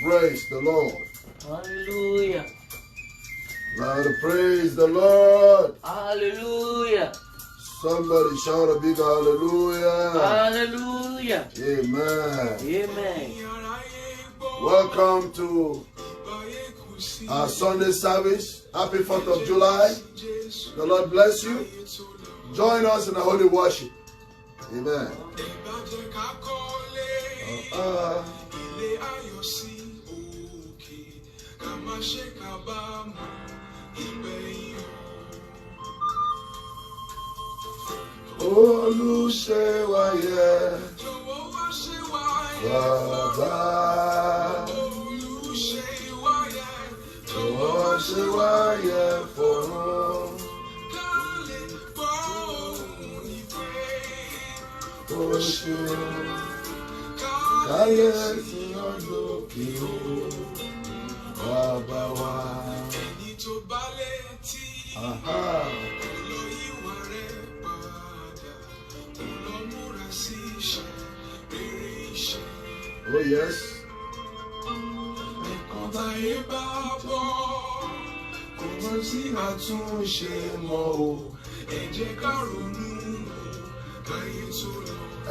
praise the Lord. Hallelujah. Louder praise the Lord. Hallelujah. Somebody shout a big hallelujah. Hallelujah. Amen. Amen. Welcome to our Sunday service. Happy 4th of July. The Lord bless you. Join us in the holy worship. Amen. Olúṣewáyé Bàbá Olúṣewáyé fọ̀rọ̀ oṣù kálẹ̀ sí ọdún kí o Bàbá wa. Oh yes.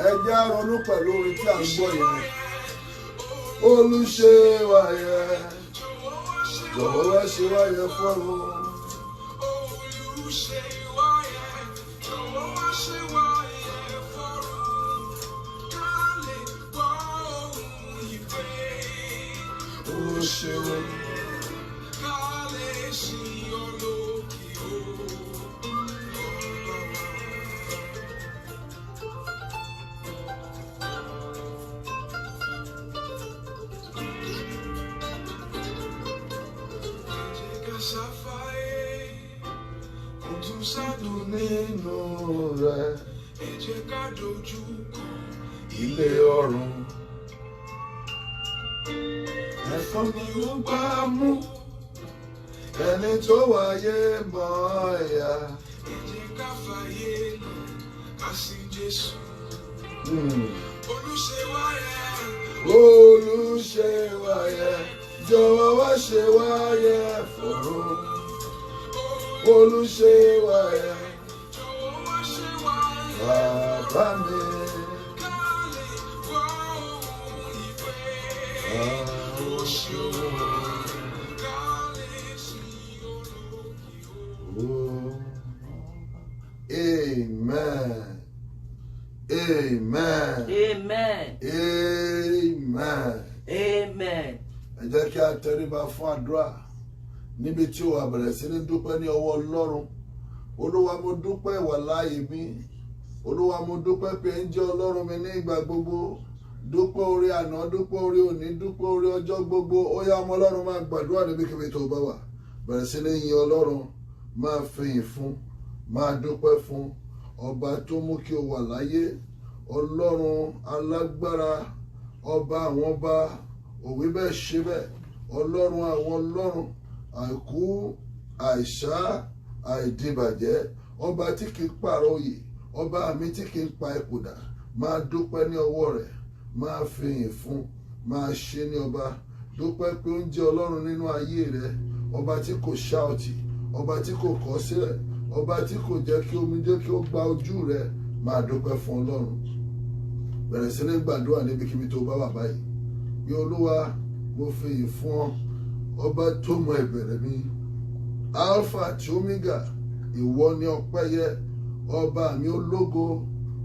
Ẹ jẹ́ á ronú pẹ̀lú orin tí a ń gbọ́ yẹn. Olúṣewáyé jọ̀wọ́ wá ṣe wáyé fọ́run. Nínú rẹ̀ ilé ọ̀run ẹ̀san ni ó gbà mú ẹni tó wáyé mọ́ ẹ̀yà. Olúṣewáyé jọ̀wọ́ wá ṣe wáyé fọ̀run. Olúṣewáyé bàbá mi. Amen. Amen. Amen. Amen. Amen. Ẹ jẹ́ kí a tẹríba fún àdúrà níbi tí ó wà bẹ̀rẹ̀ sí ní dúpẹ́ ní ọwọ́ Ọlọ́run. Olúwa mo dúpẹ́ ìwà láàyè mi. Olúwa mo dúpẹ́ pé ń jẹ́ Ọlọ́run mi ní ìgbà gbogbo. Dúpẹ́ orí àná, dúpẹ́ orí òní, dúpẹ́ orí ọjọ́ gbogbo. Ó yá ọmọ Ọlọ́run máa gbàdúrà níbikíbi tó bá wà. Bẹ̀rẹ̀ sí ní yin Ọlọ́run, máa fìyìn fún, máa dúpẹ́ fún ọba tó mú kí o wà láyé. Ọlọ́run alágbára, ọba àwọn ọba, òwí bẹ́ẹ̀ ṣe bẹ́ẹ̀. Ọlọ́run àwọn ọlọ́run, àìkú àìṣá àìdìbàjẹ́, ọba tí kì í pààrọ̀ oyè, ọba mi tí kì í pa ipò dà. Máa dúpẹ́ ní ọwọ́ rẹ̀, máa fìyìn fún, máa ṣe ní ọba. Dúpẹ́ pé ó ń jẹ́ Ọlọ́run nínú ayé rẹ̀, ọba tí kò ṣáòtì, ọba tí kò kọ̀ sílẹ̀, ọba tí kò jẹ́ kí omijé kí ó gba ojú rẹ̀. Máa dúpẹ́ fún Ọlọ́run. Bẹ̀rẹ̀ sí ní gbàdúrà níbikíbi tó bá wà báyìí. Bí Olúwa, mo fìyìn fún ọ, ọba tó mọ ìbẹ̀rẹ̀ mi, Alpha àti Omega, ìwọ ni ọpẹ́ yẹ. Ọba mi ológo,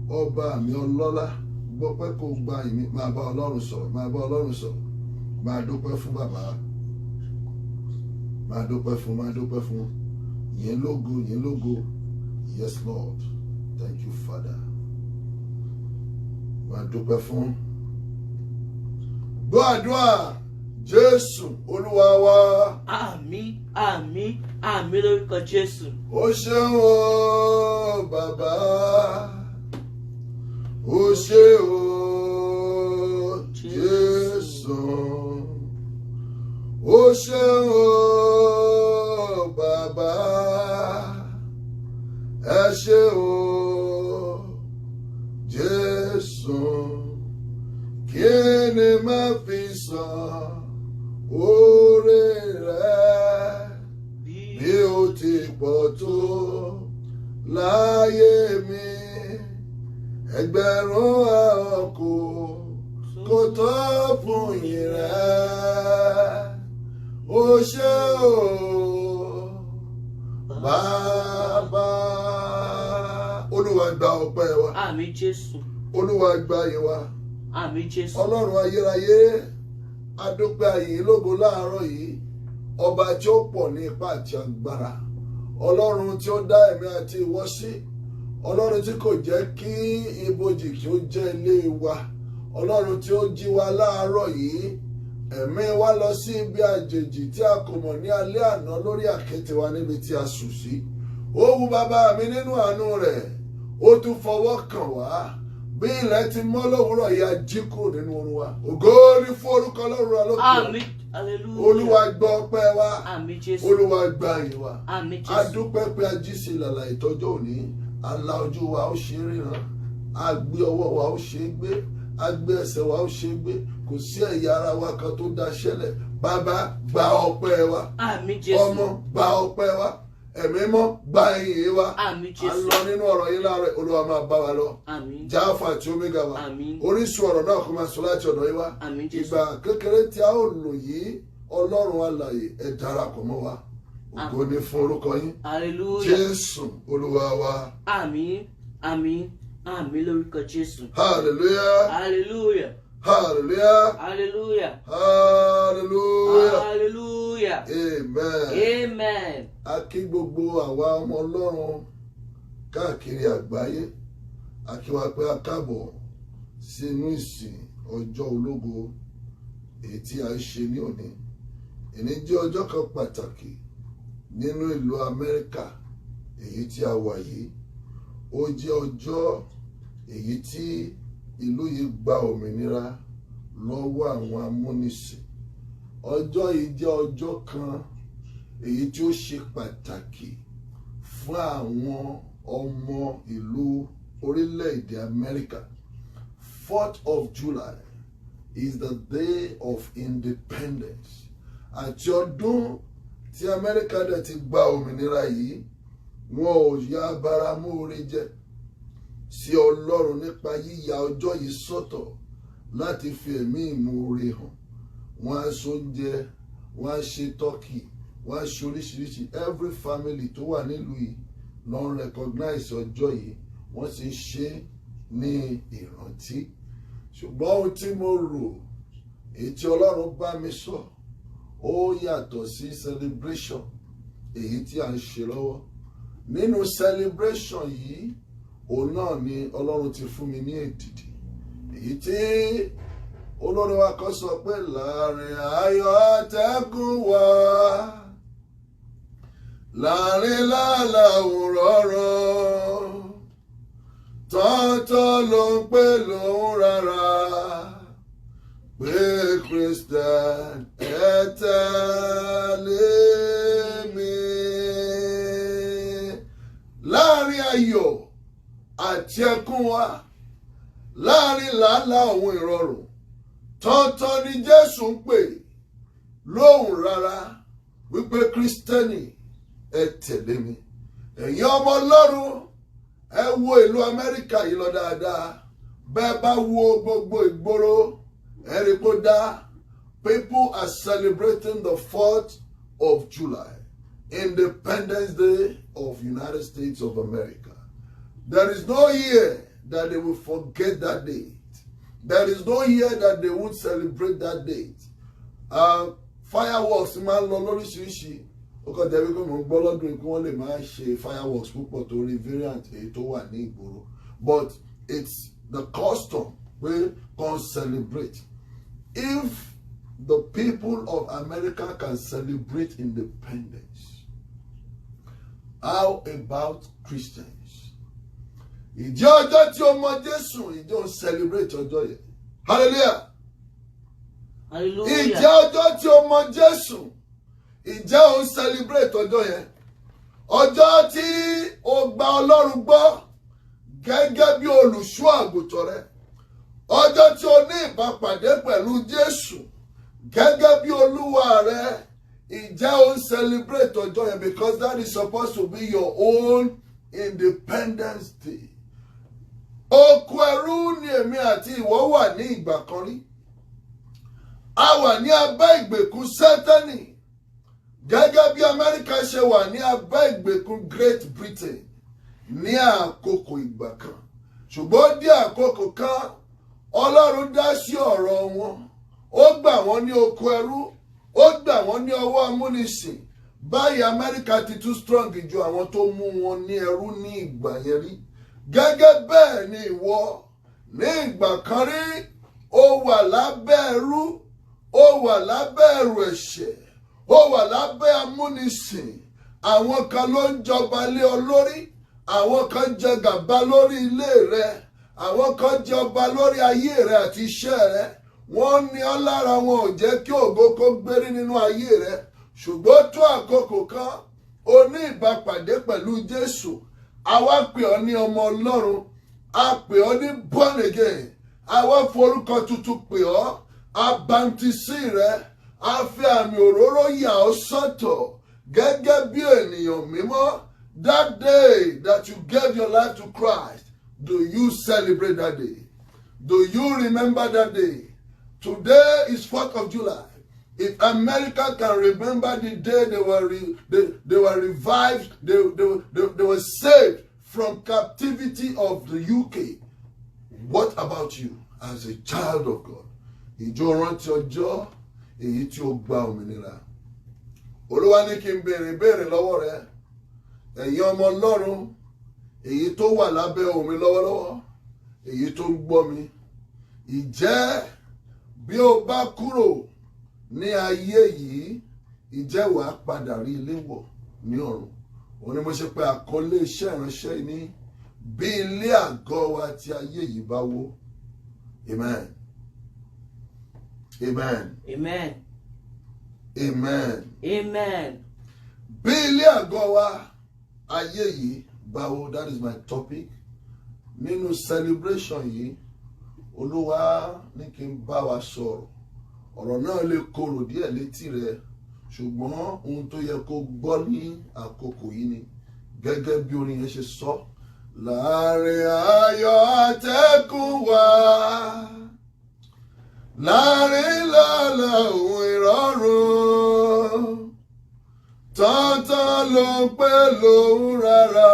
ọba mi ọlọ́lá, gbọ́pẹ́ kò gba ìmí. Máa bá Ọlọ́run sọ̀rọ̀, máa bá Ọlọ́run sọ̀rọ̀. Máa dúpẹ́ fún bàbá, máa dúpẹ́ fún, máa dúpẹ́ fún. Yẹn lógo, yẹn lógo. Yes Lord, thank you Father. Máa dúpẹ́ fún. Gbọ́ àdúrà Jésù Olúwa wa. Àmín, àmín, àmín lórúkọ Jésù. Ó ṣeun o bàbá, ó ṣe o Jésù, ó ṣeun o bàbá, ẹ ṣe o Jésù, kí ni má fi san oore rẹ̀ bí ó ti pọ̀ tó láyé mi, ẹgbẹ̀rún ahọ́n kò tó fún ìyìn rẹ̀. Ó ṣé o Bàbá. Olúwa gba ọpẹ́ wa. Àmín Jésù. Olúwa gba ìyìn wa. Àmín Jésù. Ọlọ́run ayérayé, a dúpẹ́ àyìn lógo láàárọ̀ yìí, ọba tí ó pọ̀ ní ipá àti agbára, Ọlọ́run tí ó dá ẹ̀mí àti ìwọ sí, Ọlọ́run tí kò jẹ́ kí ibojì kí ó jẹ́ ilé wa, Ọlọ́run tí ó jí wa láàárọ̀ yìí, ẹ̀mí wa lọ sí ibi àjèjì tí a kò mọ̀ ní alẹ́ àná lórí àkéte wa níbi tí a sùn sí. Ó wù bàbá mi nínú àánú rẹ̀, ó tún fọwọ́ kàn wá. Bí ilẹ̀ ti mọ́ lówùúrọ̀ yìí, a jí kúrò nínú oorun wa. Ògo ni fún orúkọ Ọlọ́run wa lókè. Àmín. Hallelujah. Olúwa gbọ́ ọpẹ́ wa. Àmín Jésù. Olúwa gba ìyìn wa. Àmín Jésù. A dúpẹ́ pé a jí sí ìlàlà ìtọ́jú òní. Àlà ojú wa ó ṣe é ríran. A gbé ọwọ́ wa ó ṣe é gbé. A gbé ẹsẹ̀ wa ó ṣe é gbé. Kò sí ẹ̀yà ara wa kan tó daṣẹ́lẹ̀. Bàbá gba ọpẹ́ wa. Àmín Jésù. Ọmọ gba ọpẹ́ wa. Ẹ̀mí mọ́ gba ìyìn wa. Àmín Jésù. A lọ nínú ọ̀rọ̀ yìí láàárọ̀, Olúwa máa bá wa lọ. Àmín. Jáfà àti Omega wa. Àmín. Orísun ọ̀rọ̀ náà kò máa sọ láti ọ̀dọ̀ yìí wá. Àmín Jésù. Ìgbà kékeré tí a ó lò yìí, Ọlọ́run alààyè ẹ darapọ̀ mọ́ wa. Ògo ni fún orúkọ yín. Hallelujah. Jésù Olúwa wa. Àmín. Àmín. Àmín lórúkọ Jésù. Hallelujah. Hallelujah. Hallelujah. Hallelujah. Hallelujah. Hallelujah. Amen. Amen. A kí gbogbo àwa ọmọ Ọlọ́run káàkiri àgbáyé. A kí wa pé a káàbọ̀ sínú ìsìn ọjọ́ ológo èyí tí a ń ṣe ní òní. Èní jẹ́ ọjọ́ kan pàtàkì nínú ìlú Amẹ́ríkà èyí tí a wà yìí. Ó jẹ́ ọjọ́ èyí tí ìlú yìí gba òmìnira lọ́wọ́ àwọn amúnisìn. Ọjọ́ yìí jẹ́ ọjọ́ kan èyí tí ó ṣe pàtàkì fún àwọn ọmọ ìlú orílẹ̀-èdè Amẹ́ríkà. 4th of July is the day of independence. Àti ọdún tí Amẹ́ríkà dẹ̀ ti gba òmìnira yìí, wọn ò yá báramú orí jẹ sí Ọlọ́run nípa yíya ọjọ́ yìí sọ́tọ̀ láti fi ẹ̀mí ìmoore hàn. Wọ́n á ṣoúnjẹ, wọ́n á ṣe tọ́kì, wọ́n á ṣe oríṣiríṣi. Every family tó wà nílùú yìí ló ń recognize ọjọ́ yìí, wọ́n sì ń ṣe ní ìrántí. Ṣùgbọ́n ohun tí mo rò, èyí tí Ọlọ́run bá mi sọ, ó yàtọ̀ sí celebration èyí tí a ń ṣe lọ́wọ́. Nínú celebration yìí, òun náà ni Ọlọ́run ti fún mi ní èdìdì. Èyí tí olórin wa kan sọ pé láàrin ayọ̀ àtẹ̀gùn wa, láàrin lálà òrọ̀rọ̀, tọ́tọ́ ló ń pè lóhùn rárá, pé Christian ẹ tẹ̀lé mi. Láàrin ayọ̀ àti ẹkún wa, láàrin làálàá òun ìrọ̀rùn, tọ́tọ́ ni Jésù ń pè lóhùn rárá wípé Kristẹni ẹ tẹ̀lé mi. Ẹ̀yin ọmọ Ọlọ́run, ẹ wo ìlú Amẹ́ríkà yìí lọ dáadáa. Bẹ́ẹ̀ bá wo gbogbo ìgboro, ẹ rí kó dá. People are celebrating the 4th of July, Independence Day of United States of America. There is no year that they will forget that date. There is no year that they won't celebrate that date. Fireworks máa ń lọ lóríṣiríṣi. Ó kàn jẹ́ wípé mò ń gbọ́ lọ́dún kí wọ́n lè máa ṣe fireworks púpọ̀ torí variant èyí tó wà ní ìgboro. But it's the custom pé kàn celebrate. If the people of America can celebrate independence, how about Christians? Ìjẹ́ ọjọ́ tí ó mọ Jésù, ìjọ ń celebrate ọjọ́ yẹn. Hallelujah. Hallelujah. Ìjẹ́ ọjọ́ tí ó mọ Jésù, ìjẹ́ ò ń celebrate ọjọ́ yẹn. Ọjọ́ tí ó gba Ọlọ́run gbọ́ gẹ́gẹ́ bí olùṣọ́ àgùntàn rẹ. Ọjọ́ tí ó ní ìbápàdé pẹ̀lú Jésù gẹ́gẹ́ bí olúwa rẹ, ìjẹ́ ó ń celebrate ọjọ́ yẹn because that is supposed to be your own Independence Day. Oko ẹrú ni èmi àti ìwọ wà ní ìgbà kan rí. A wà ní abẹ́ ìgbèkùn Sátánì gẹ́gẹ́ bí Amẹ́ríkà ṣe wà ní abẹ́ ìgbèkùn Great Britain ní àkókò ìgbà kan. Ṣùgbọ́n ó dé àkókò kan, Ọlọ́run dá sí ọ̀rọ̀ wọn. Ó gbà wọ́n ní oko ẹrú, ó gbà wọ́n ní ọwọ́ amúnisìn. Báyìí Amẹ́ríkà ti tún strong ju àwọn tó mú wọn ní ẹrú ní ìgbà yẹn rí. Gẹ́gẹ́ bẹ́ẹ̀ ni ìwọ ní ìgbà kan rí, ó wà lábẹ́ ẹrú, ó wà lábẹ́ ẹrù ẹ̀ṣẹ̀, ó wà lábẹ́ amúnisìn. Àwọn kan ló ń jọba lé ọ lórí, àwọn kan jẹ gàba lórí ilé rẹ, àwọn kan jọba lórí ayé rẹ àti iṣẹ́ rẹ. Wọ́n ní ọ lára, wọn ò jẹ́ kí ògo kó gbérí nínú ayé rẹ. Ṣùgbọ́n tó àkókò kan, o ní ìbápàdé pẹ̀lú Jésù. A wá pè ọ́ ní ọmọ Ọlọ́run, a pè ọ́ ní born again, a wá forúkọ tuntun pè ọ́, a baptisi rẹ, a fi àmì òróró yà ọ́ sọ́tọ̀ gẹ́gẹ́ bí ènìyàn mímọ́. That day that you gave your life to Christ, do you celebrate that day? Do you remember that day? Today is 4th of July. If America can remember the day they were revived, they were saved from captivity of the UK, what about you as a child of God? Ìjọ rántí ọjọ́ èyí tí ó gba òmìnira. Olúwa ní kí n béèrè lọ́wọ́ rẹ, ẹ̀yin ọmọ Ọlọ́run, èyí tó wà lábẹ́ omi lọ́wọ́lọ́wọ́, èyí tó ń gbọ́ mi, ìjẹ́ bí ó bá kúrò ní ayé yìí, ìjẹ́ wàá padà rí ilé wọ̀ ní ọ̀run. Òun ni mo ṣe pé àkọlé iṣẹ́ ìránṣẹ́ ní bí ilé àgọ́ wa ti ayé yìí bá wó. Amen. Amen. Amen. Amen. Amen. Bí ilé àgọ́ wa ayé yìí bá wó, that is my topic. Nínú celebration yìí, Olúwa ní kí n bá wa sọ̀rọ̀. Ọ̀rọ̀ náà lè korò díẹ̀ létí rẹ, ṣùgbọ́n ohun tó yẹ kó gbọ́ ní àkókò yìí ni gẹ́gẹ́ bí orin yẹn ṣe sọ. Láàrin ayọ̀ àtẹ̀kùn wá, láàrin lálẹ́ òun ìrọ̀rùn, tọ́tọ́ ló ń pè lóhùn rárá,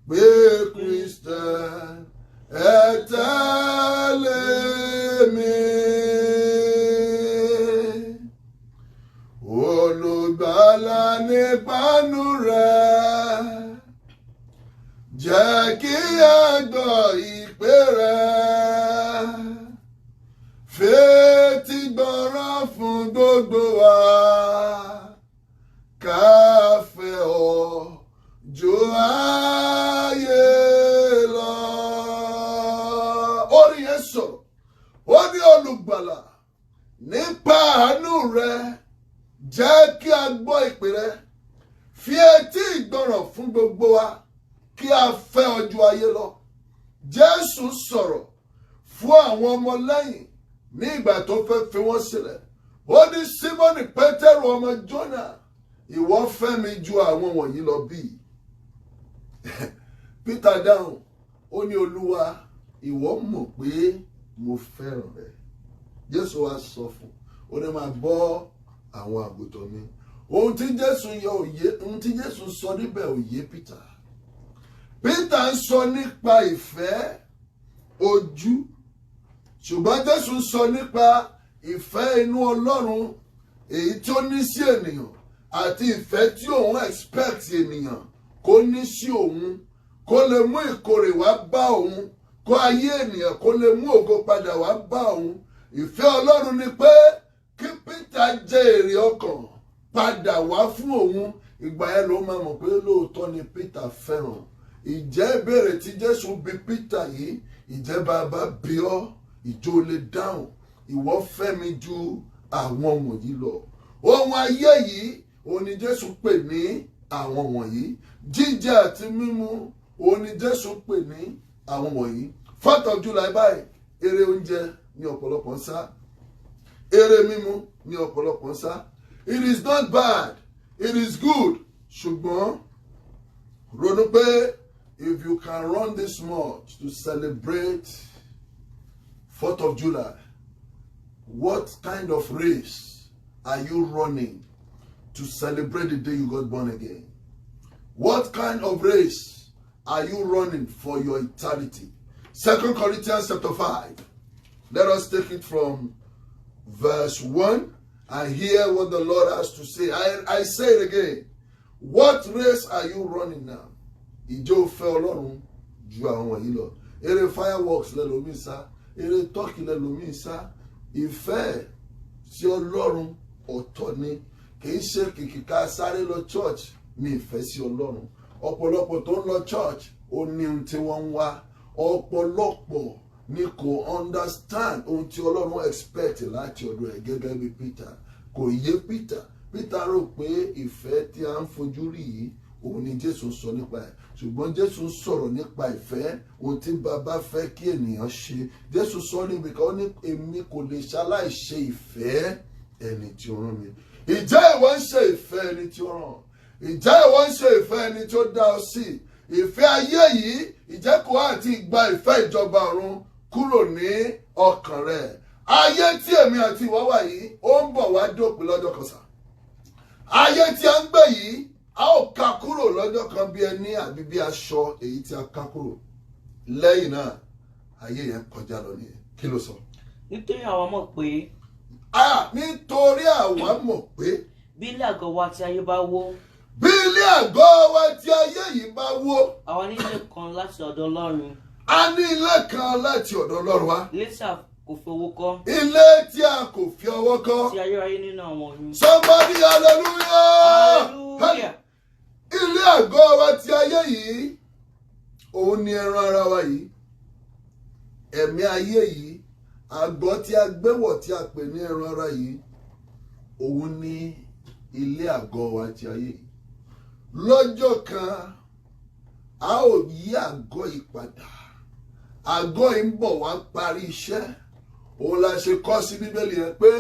pé Kristẹn ẹ tẹ̀lé mi. Olùgbàlà nípanu rẹ̀, jẹ́ kí a gbọ́ ìpè rẹ̀, fetí gbọ́ràn fún gbogbo wa, ká fẹ́ ọ ju ayé lọ. Orin yẹn sọ̀rọ̀, ó ní olùgbàlà nípa àánú rẹ̀, jẹ́ kí a gbọ́ ìpè rẹ, fi etí ìgbọràn fún gbogbo wa, kí a fẹ́ ọ ju ayé lọ. Jésù sọ̀rọ̀ fún àwọn ọmọlẹ́yìn ní ìgbà tó fẹ́ fi wọ́n sílẹ̀. Ó ní Símọ́nì Pétérù ọmọ Jónà, ìwọ fẹ́ mi ju àwọn wọ̀nyí lọ bí? Peter dáhùn, ó ní Olúwa, ìwọ mọ̀ pé mo fẹ́ràn rẹ. Jésù wá sọ fún, ó ní máa bọ́ àwọn àgùntàn mi. Ohun tí Jésù sọ níbẹ̀ òye Peter. Peter ń sọ nípa ìfẹ́ ojú, ṣùgbọ́n Jésù ń sọ nípa ìfẹ́ inú Ọlọ́run èyí tí ó ní sí ènìyàn àti ìfẹ́ tí òun expect ènìyàn kó ní sí òun, kó lè mú ìkórè wá bá òun, kó ayé ènìyàn kó lè mú ògo padà wá bá òun. Ìfẹ́ Ọlọ́run ni pé kí Peter jẹ èrè ọkàn padà wá fún òun. Ìgbà yẹn ló máa mọ̀ pé lóòótọ́ ni Peter fẹ́ràn. Ìjẹ́ ìbéèrè tí Jésù bi Peter yìí, ìjẹ́ bàbá bí ọ́, ìjọ lè dáhùn, ìwọ fẹ́ mi ju àwọn wọ̀nyí lọ. Ohun ayé yìí òun ni Jésù pè ní àwọn wọ̀nyí. Jíjẹ àti mímu òun ni Jésù pè ní àwọn wọ̀nyí. 4th of July báyìí, eré oúnjẹ ní ọ̀pọ̀lọpọ̀ ń sá. eré mímú ní ọ̀pọ̀lọpọ̀ sá. It is not bad, it is good. Ṣùgbọ́n ronú pé if you can run this much to celebrate 4th of July, what kind of race are you running to celebrate the day you got born again? What kind of race are you running for your eternity? 2 Corinthians chapter 5. Let us take it from verse 1 and hear what the Lord has to say. I say it again. What race are you running now? Ìjọ fẹ́ Ọlọ́run ju àwọn wọ̀nyí lọ. Eré fireworks lẹ́lòmíì sá. Eré turkey lẹ́lòmíì sá. Ìfẹ́ sí Ọlọ́run ọ̀tọ̀ ni. Kìí ṣe kìkìká sáré lọ church ní ìfẹ́ sí Ọlọ́run. Ọ̀pọ̀lọpọ̀ tó ń lọ church ó ní ohun tí wọ́n ń wá. Ọ̀pọ̀lọpọ̀ ni kò understand ohun tí Ọlọ́run expect láti ọ̀dọ̀ ẹ̀ gẹ́gẹ́ bí Peter. Kò yé Peter. Peter rò pé ìfẹ́ tí a ń fojú rí yìí òun ni Jésù sọ nípa ẹ̀. Ṣùgbọ́n Jésù sọ̀rọ̀ nípa ìfẹ́ ohun tí bàbá fẹ́ kí ènìyàn ṣe. Jésù sọ níbi kan ó ní èmi kò lè ṣaláì ṣe ìfẹ́ ẹni tí ó rán mi. Ìjẹ́ ìwọ ń ṣe ìfẹ́ ẹni tí ó rán? Ìjẹ́ ìwọ ń ṣe ìfẹ́ ẹni tí ó dá ọ sí? Ìfẹ́ ayé yìí ìjẹ́ kò àti gba ìfẹ́ ìjọba ọ̀run kúrò ní ọkàn rẹ̀. Ayé tí èmi àti ìwọ wà yìí ó ń bọ̀ wá dópin lọ́jọ́ kan sá. Ayé tí a ń gbé yìí a ó ká kúrò lọ́jọ́ kan bí ẹni àbí bí aṣọ èyí tí a ká kúrò. Lẹ́yìn náà ayé yẹn kọjá lọ nìyẹn. Kí ló sọ? Nítorí àwa mọ̀ pé. Nítorí àwa mọ̀ pé. Bí ilé àgọ́ wa tí ayé bá wó. Bí ilé àgọ́ wa tí ayé yìí bá wó. Àwa ní ilé kan láti ọ̀dọ̀ Ọlọ́run. A ní ilé kan láti ọ̀dọ̀ Ọlọ́run wá. Ilé tí a kò fi owó kọ́. Ilé tí a kò fi ọwọ́ kọ́. Tí ayérayé nínú àwọn ọ̀run. Somebody hallelujah. Hallelujah. Ilé àgọ́ wa tí ayé yìí òun ni ẹran ara wa yìí. Ẹ̀mí ayé yìí àgọ́ tí a gbéwọ̀ tí a pè ní ẹran ara yìí òun ni ilé àgọ́ wa tí ayé yìí. Lọ́jọ́ kan a ó yí àgọ́ yìí padà. Àgọ́ yìí ń bọ̀ wá parí iṣẹ́. Òun la ṣe kọ sí Bíbélì yẹn pé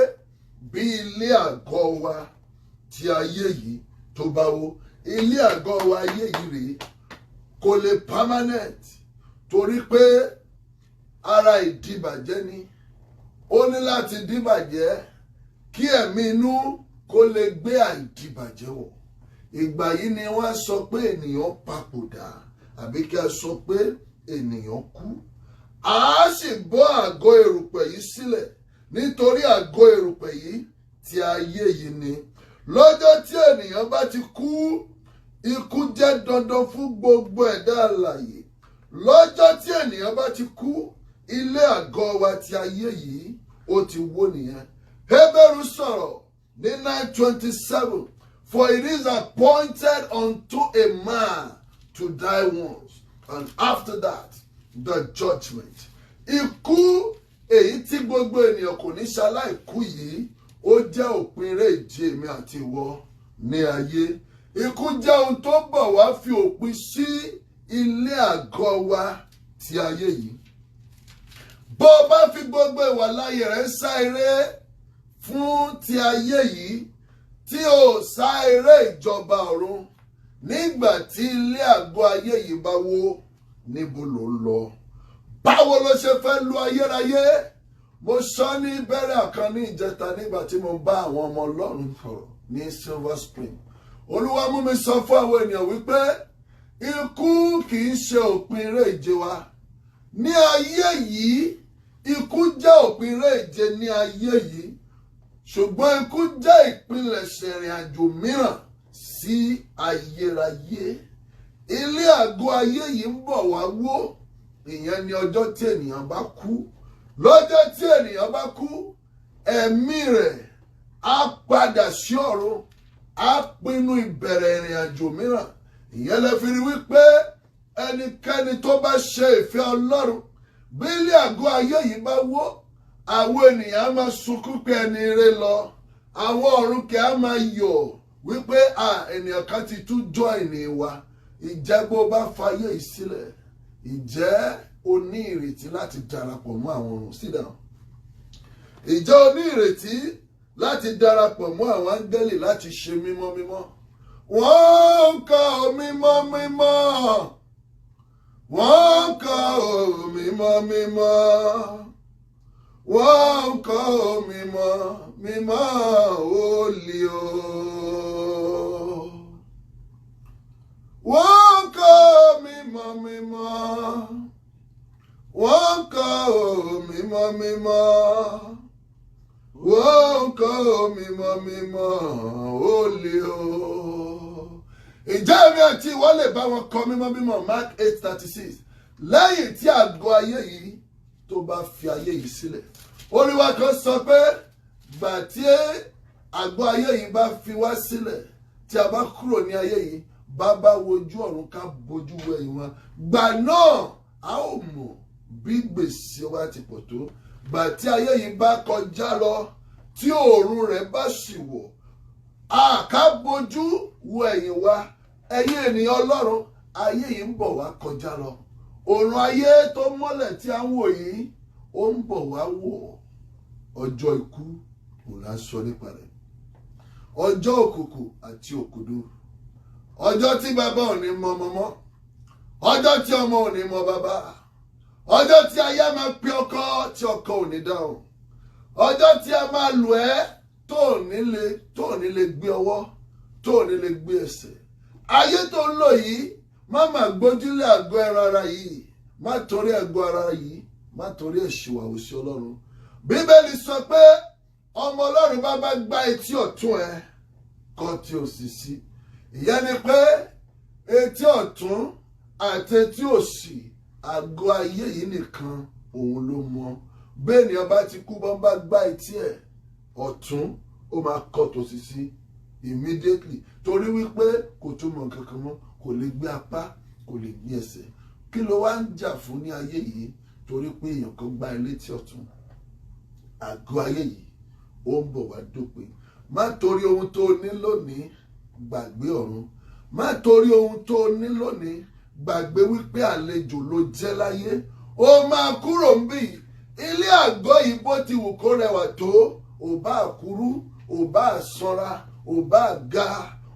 bí ilé àgọ́ wa tí ayé yìí tó bá wó. Ilé àgọ́ wa ayé yìí rèé kò lè permanent torí pé ara ìdìbàjẹ́ ni. Ó ní láti dìbàjẹ́ kí ẹ̀mí inú kó lè gbé àìdìbàjẹ́ wọ̀. Ìgbà yìí ni wọ́n sọ pé ènìyàn papòdà àbí kí a sọ pé ènìyàn kú. A sì bọ́ àgọ́ erùpẹ̀ yìí sílẹ̀ nítorí àgọ́ erùpẹ̀ yìí ti ayé yìí ni. Lọ́jọ́ tí ènìyàn bá ti kú, ikú jẹ́ dandan fún gbogbo ẹ̀dá alààyè. Lọ́jọ́ tí ènìyàn bá ti kú, ilé àgọ́ wa ti ayé yìí ó ti wó nìyẹn. Hébérù sọ̀rọ̀ ní 9:27. For it is appointed unto a man to die once, and after that, the judgment. Ikú èyí tí gbogbo ènìyàn kò ní ṣaláì kú yìí, ó jẹ́ òpin eré ìje mi àti ìwọ ní ayé. Ikú jẹ́ ohun tó bọ̀ wá fi òpin sí ilé àgọ́ wa ti ayé yìí. Bó o bá fi gbogbo ìwà láyé rẹ̀ sá eré fún ti ayé yìí, tí o sá eré ìjọba ọ̀run, nígbà tí ilé àgọ́ ayé yìí bá wó, níbo ló ń lọ? Báwo ló ṣe fẹ́ lu ayérayé? Mo sọ ní ìbẹ̀rẹ̀ kan ní ìjẹta nígbà tí mo bá àwọn ọmọ Ọlọ́run sọ̀rọ̀ ní Silver Spring. Olúwa mú mi sọ fún àwọn ènìyàn wípé ikú kì í ṣe òpin eré ìje wa. Ní ayé yìí, ikú jẹ́ òpin eré ìje ní ayé yìí. Ṣùgbọ́n ikú jẹ́ ìpilẹ̀ṣẹ̀ ìrìn àjò mìíràn sí ayérayé. Ilé àgọ́ ayé yìí ń bọ̀ wá wó. Ìyẹn ni ọjọ́ tí ènìyàn bá kú. Lọ́jọ́ tí ènìyàn bá kú, ẹ̀mí rẹ̀ á padà sí ọ̀run. Á pinnu ìbẹ̀rẹ̀ ìrìn àjò mìíràn. Ìyẹn lè fi rí wípé ẹnikẹ́ni tó bá ṣe ìfẹ́ Ọlọ́run, bí ilé àgọ́ ayé yìí bá wó, àwọn ènìyàn á máa sunkún pé ẹni ire lọ. Àwọn ọ̀run kẹ́ á máa yọ̀ wípé ènìyàn kan ti tún join wa. Ìjẹ́ bó bá fayé yìí sílẹ̀, ìjẹ́ o ní ìrètí láti darapọ̀ mọ́ àwọn ọ̀run? Sit down. Ìjẹ́ o ní ìrètí láti darapọ̀ mọ́ àwọn áńgẹ́lì láti ṣe mímọ́ mímọ́. Wọ́n ń kọ mímọ́ mímọ́. Wọ́n ń kọ mímọ́ mímọ́. Wọ́n ń kọ mímọ́ mímọ́ olè o. Wọ́n ń kọ mímọ́ mímọ́. Wọ́n ń kọ mímọ́ mímọ́. Wọ́n ń kọ mímọ́ mímọ́ olè o. Ǹjẹ́ èmi àti ìwọ lè bá wọn kọ mímọ́ mímọ́? Mark 8:36. Lẹ́yìn tí àgọ́ ayé yìí tó bá fi ayé yìí sílẹ̀. Olúwa kan sọ pé gbà tí àgọ́ ayé yìí bá fi wá sílẹ̀, tí a bá kúrò ní ayé yìí, bàbá wojú ọ̀run ká bojú wo ẹ̀yìn wọn. Gbà náà a ó mọ̀ bí gbèsè wa ti pọ̀ tó. Gbà tí ayé yìí bá kọjá lọ, tí òòrùn rẹ̀ bá sì wọ̀, a ká bojú wo ẹ̀yìn wa. Ẹ̀yin ènìyàn Ọlọ́run, ayé yìí ń bọ̀ wá kọjá lọ. Òòrùn ayé tó mọ́lẹ̀ tí a ń wò yìí, ó ń bọ̀ wá wọ̀. Ọjọ́ ikú kò lásọ nípa rẹ̀. Ọjọ́ òkùnkùn àti òkùdù. Ọjọ́ tí bàbá ò ní mọ ọmọ mọ́. Ọjọ́ tí ọmọ ò ní mọ bàbá. Ọjọ́ tí aya máa pe ọkọ tí ọkọ ò ní dáhùn. Ọjọ́ tí a máa lù ẹ́ tó ò ní lè gbé ọwọ́, tó ò ní lè gbé ẹsẹ̀. Ayé tó ń lò yìí, má máa gbójúlé àgọ́ ẹran ara yìí. Má torí àgọ́ ara yìí, má torí ẹ̀ṣìwàwò sí Ọlọ́run. Bíbélì sọ pé ọmọ Ọlọ́run bá gbá etí ọ̀tún ẹ, kọ̀ tí òsì sí. Ìyẹn ni pé etí ọ̀tún àti etí òsì àgọ́ ayé yìí nìkan òun ló mọ̀. Bẹ́ẹ̀ ni ọba ti kú bọ́n bá gbá etí ẹ̀ ọ̀tún, ó máa kọ̀ tòsì sí immediately, torí wípé kò tún mọ̀ kankan mọ́, kò lè gbé apá, kò lè gbé ẹsẹ̀. Kí ló wá ń jà fún ní ayé yìí? Torí pé èèyàn kan gbá ẹ létí ọ̀tún. Àgọ́ ayé yìí ó ń bọ̀ wá dópin. Má torí ohun tó ní lónìí gbàgbé ọ̀run. Má torí ohun tó ní lónìí gbàgbé wípé àlejò ló jẹ́ láyé. Ó máa kúrò ń bì. Ilé àgọ́ yìí bó ti wù kó rẹwà tó, ò bá kúrú, ò bá sanra, ò bá ga,